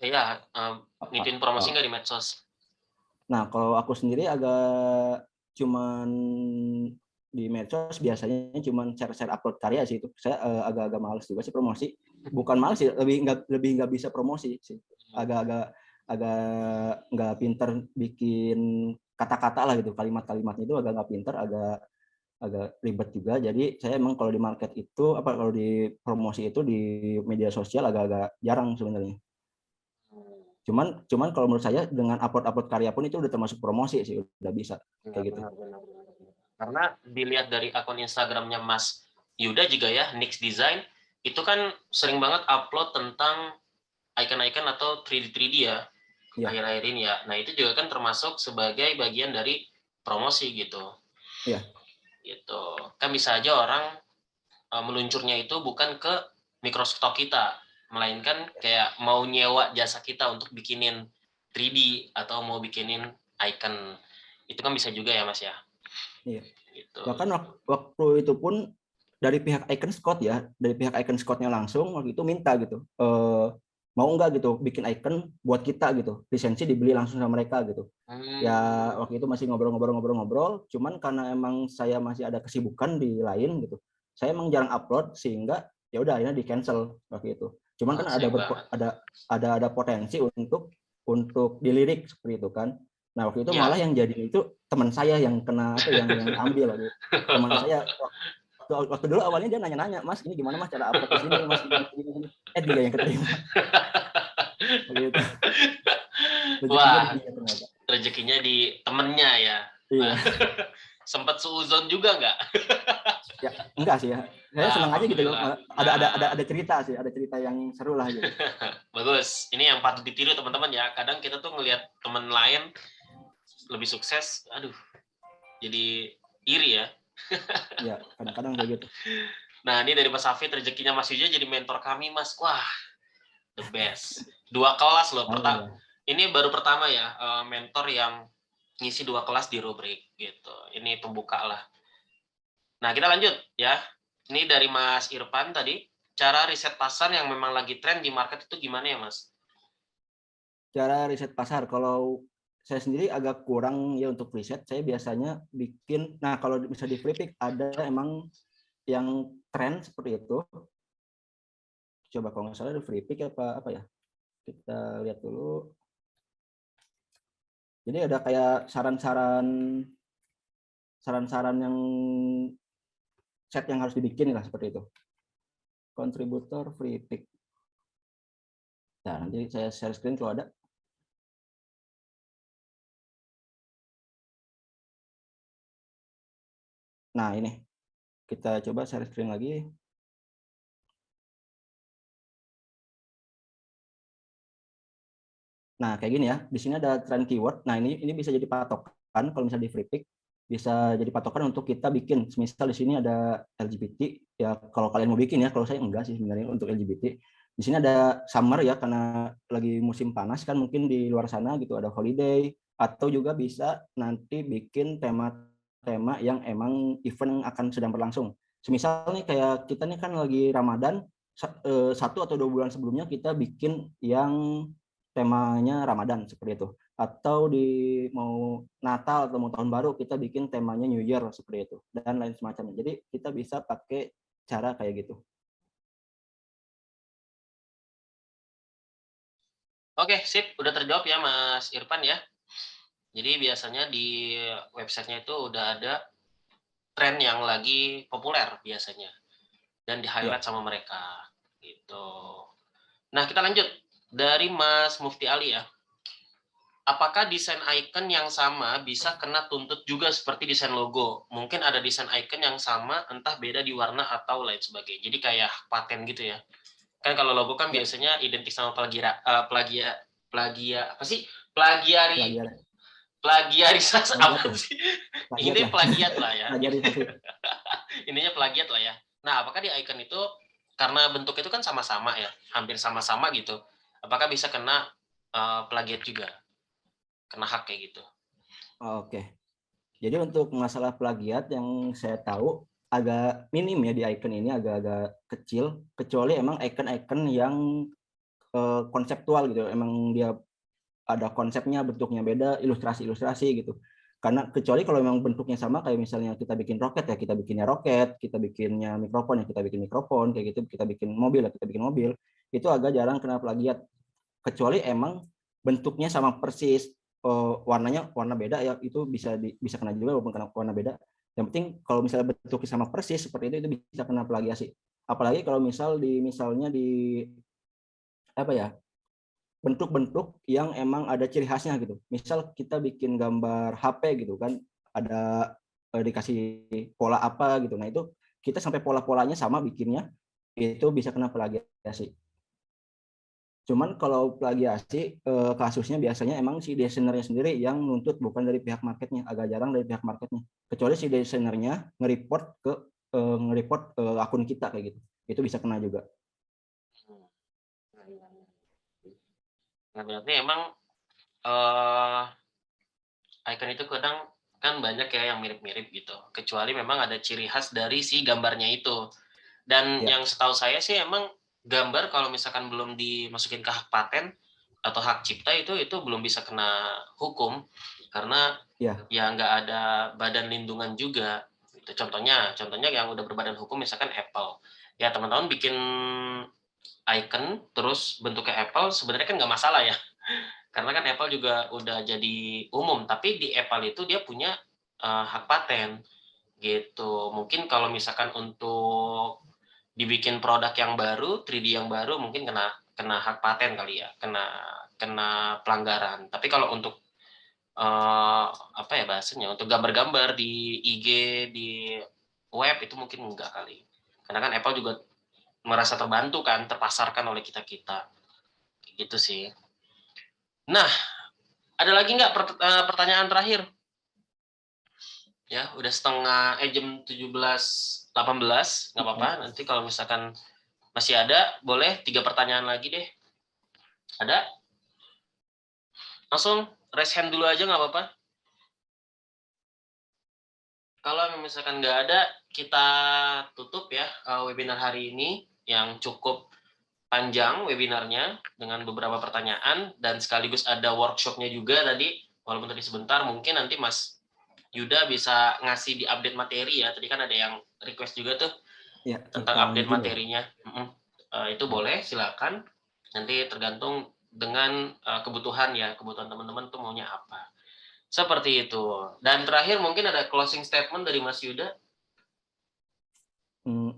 Iya, ngituin promosi nggak di medsos? Nah, kalau aku sendiri agak cuman di medsos biasanya cuman share upload karya sih itu. Saya agak-agak males juga sih promosi. Bukan males sih, lebih nggak bisa promosi sih. Agak nggak pinter bikin kata-kata lah gitu, kalimat-kalimatnya itu agak nggak pinter, agak ribet juga. Jadi saya emang kalau di market itu kalau di promosi itu di media sosial agak-agak jarang sebenarnya. Cuman kalau menurut saya dengan upload karya pun itu udah termasuk promosi sih, udah bisa kayak gitu. Benar. Karena dilihat dari akun Instagramnya Mas Yuda juga ya, Nix Design, itu kan sering banget upload tentang icon-icon atau 3D ya, akhir-akhir ini ya. Nah, itu juga kan termasuk sebagai bagian dari promosi gitu. Iya. Gitu. Kan bisa aja orang meluncurnya itu bukan ke Microsoft kita, melainkan kayak mau nyewa jasa kita untuk bikinin 3D atau mau bikinin icon. Itu kan bisa juga ya, Mas ya. Iya. Gitu. Bahkan waktu itu pun dari pihak Iconscout ya, dari pihak Iconscout-nya langsung waktu itu minta gitu, mau nggak gitu bikin icon buat kita gitu, lisensi dibeli langsung sama mereka gitu. Ya waktu itu masih ngobrol, cuman karena emang saya masih ada kesibukan di lain gitu, saya emang jarang upload sehingga ya udah akhirnya di cancel waktu itu. Cuman kan ada potensi untuk dilirik seperti itu kan. Nah waktu itu malah yang jadi itu teman saya yang kena yang ambil gitu. Teman saya waktu dulu awalnya dia nanya-nanya, Mas ini gimana Mas cara upload di sini, Mas gini. Dia yang keterima. Begitu. Wah, rezekinya di temennya ya. Iya. Sempat seuzon juga nggak? Ya enggak sih ya. Saya senang aja gitu loh. Ada cerita sih, ada cerita yang seru lah gitu. Bagus. Ini yang patut ditiru teman-teman ya. Kadang kita tuh ngelihat teman lain lebih sukses, aduh, jadi iri ya. Ya, kadang-kadang kayak gitu. Nah, ini dari Mas Hafid, rezekinya Mas Yuja jadi mentor kami, Mas. Wah, the best. 2 kelas loh. Ini baru pertama ya, mentor yang ngisi 2 kelas di rubrik gitu. Ini pembuka lah. Nah, kita lanjut ya. Ini dari Mas Irfan tadi. Cara riset pasar yang memang lagi tren di market itu gimana ya, Mas? Cara riset pasar, kalau saya sendiri agak kurang ya untuk riset. Saya biasanya bikin, nah kalau bisa di Flippic ada emang yang tren seperti itu. Coba kalau nggak salah di Flippic apa ya? Kita lihat dulu. Jadi ada kayak saran-saran yang set yang harus dibikin lah seperti itu. Kontributor Flippic. Nah, nanti saya share screen kalau ada. Nah, ini. Kita coba share screen lagi. Nah, kayak gini ya. Di sini ada trend keyword. Nah, ini bisa jadi patokan kalau misalnya di Flippic. Bisa jadi patokan untuk kita bikin. Misal di sini ada LGBT. Ya, kalau kalian mau bikin ya. Kalau saya enggak sih sebenarnya untuk LGBT. Di sini ada summer ya, karena lagi musim panas kan mungkin di luar sana gitu ada holiday. Atau juga bisa nanti bikin tema-tema yang emang event akan sedang berlangsung. Semisal nih kayak kita nih kan lagi Ramadan, 1 atau 2 bulan sebelumnya kita bikin yang temanya Ramadan seperti itu. Atau di mau Natal atau mau tahun baru kita bikin temanya New Year seperti itu dan lain semacamnya. Jadi kita bisa pakai cara kayak gitu. Oke, sip. Udah terjawab ya Mas Irfan ya. Jadi biasanya di websitenya itu udah ada tren yang lagi populer biasanya. Dan di highlight sama mereka. Gitu. Nah, kita lanjut dari Mas Mufti Ali ya. Apakah desain icon yang sama bisa kena tuntut juga seperti desain logo? Mungkin ada desain icon yang sama, entah beda di warna atau lain sebagainya. Jadi kayak paten gitu ya. Kan kalau logo kan Ya. biasanya identik sama Plagiar. plagiarisasi Plagiat apa ya. sih? Plagiat Ini lah. plagiat lah ya. Plagiarisasi. Ininya plagiat lah ya. Nah, apakah di icon itu karena bentuk itu kan sama-sama ya, hampir sama-sama gitu. Apakah bisa kena plagiat juga? Kena hak kayak gitu. Oke. Jadi untuk masalah plagiat yang saya tahu agak minim ya di icon ini, agak-agak kecil, kecuali emang icon-icon yang konseptual gitu. Emang dia ada konsepnya, bentuknya beda, ilustrasi-ilustrasi gitu. Karena kecuali kalau memang bentuknya sama, kayak misalnya kita bikin roket ya, kita bikinnya roket, kita bikinnya mikrofon ya, kita bikin mikrofon, kayak gitu, kita bikin mobil ya, kita bikin mobil, itu agak jarang kena plagiat. Kecuali emang bentuknya sama persis, warnanya warna beda ya, itu bisa kena juga walaupun kena warna beda. Yang penting kalau misalnya bentuknya sama persis seperti itu bisa kena plagiasi. Apalagi kalau misalnya di apa ya, bentuk-bentuk yang emang ada ciri khasnya gitu. Misal kita bikin gambar HP gitu kan, ada dikasih pola apa gitu. Nah itu kita sampai pola-polanya sama bikinnya, itu bisa kena plagiasi. Cuman kalau plagiasi kasusnya biasanya emang si desainernya sendiri yang nuntut, bukan dari pihak marketnya. Agak jarang dari pihak marketnya. Kecuali si desainernya nge-report ke akun kita kayak gitu. Itu bisa kena juga. Nah, berarti emang icon itu kadang kan banyak ya yang mirip-mirip gitu. Kecuali memang ada ciri khas dari si gambarnya itu. Dan Ya. yang setahu saya sih emang gambar kalau misalkan belum dimasukin ke hak paten atau hak cipta itu belum bisa kena hukum karena Ya. ya nggak ada badan lindungan juga. Itu contohnya yang udah berbadan hukum misalkan Apple. Ya teman-teman bikin icon terus bentuknya Apple sebenarnya kan nggak masalah ya. Karena kan Apple juga udah jadi umum, tapi di Apple itu dia punya hak paten gitu. Mungkin kalau misalkan untuk dibikin produk yang baru, 3D yang baru mungkin kena hak paten kali ya, kena pelanggaran. Tapi kalau untuk apa ya bahasanya, untuk gambar-gambar di IG, di web itu mungkin enggak kali. Karena kan Apple juga merasa terbantu kan, terpasarkan oleh kita-kita. Gitu sih. Nah, ada lagi nggak pertanyaan terakhir? Ya, udah jam 17.18, nggak apa-apa. Nanti kalau misalkan masih ada, boleh 3 pertanyaan lagi deh. Ada? Langsung raise hand dulu aja nggak apa-apa. Kalau misalkan nggak ada, kita tutup ya webinar hari ini yang cukup panjang webinarnya dengan beberapa pertanyaan dan sekaligus ada workshopnya juga tadi. Walaupun tadi sebentar, mungkin nanti Mas Yuda bisa ngasih di update materi ya. Tadi kan ada yang request juga tuh Ya, tentang update materinya. Itu boleh, silakan. Nanti tergantung dengan kebutuhan teman-teman tuh maunya apa. Seperti itu. Dan terakhir mungkin ada closing statement dari Mas Yuda.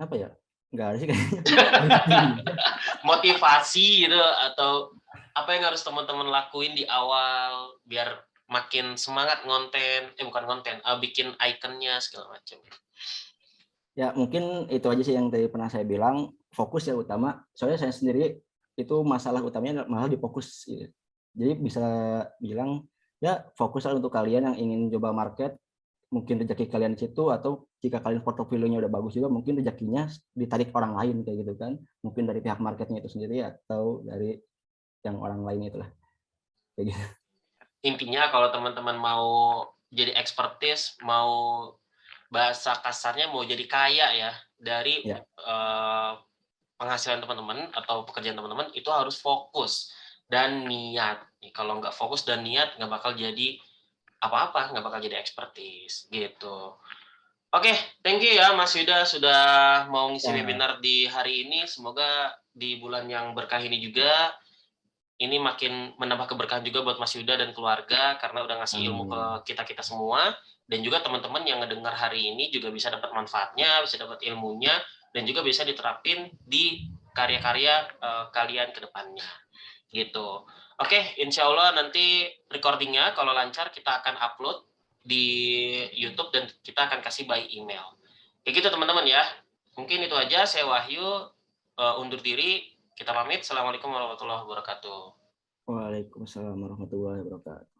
Apa ya? Nggak ada sih kayaknya. Motivasi gitu atau apa yang harus teman-teman lakuin di awal biar makin semangat bikin ikonnya segala macam. Ya mungkin itu aja sih yang tadi pernah saya bilang, fokus ya utama. Soalnya saya sendiri itu masalah utamanya malah di fokus gitu. Jadi bisa bilang ya fokuslah untuk kalian yang ingin coba market, mungkin rezeki kalian di situ, atau jika kalian portofolionya udah bagus juga mungkin rezekinya ditarik orang lain kayak gitu kan. Mungkin dari pihak marketnya itu sendiri atau dari yang orang lain itulah. Kayak gitu. Intinya kalau teman-teman mau jadi expertise, mau bahasa kasarnya mau jadi kaya ya dari Ya. penghasilan teman-teman atau pekerjaan teman-teman itu harus fokus dan niat. Kalau nggak fokus dan niat nggak bakal jadi apa-apa, nggak bakal jadi expertise gitu. Oke, thank you ya Mas Yuda sudah mau ngisi webinar di hari ini. Semoga di bulan yang berkah ini juga ini makin menambah keberkahan juga buat Mas Yuda dan keluarga karena udah ngasih ilmu ke kita-kita semua, dan juga teman-teman yang ngedengar hari ini juga bisa dapat manfaatnya, bisa dapat ilmunya, dan juga bisa diterapin di karya-karya kalian ke depannya gitu. Oke, insya Allah nanti recordingnya kalau lancar kita akan upload di YouTube dan kita akan kasih by email. Kayak gitu teman-teman ya. Mungkin itu aja, saya Wahyu undur diri. Kita pamit. Assalamualaikum warahmatullahi wabarakatuh. Waalaikumsalam warahmatullahi wabarakatuh.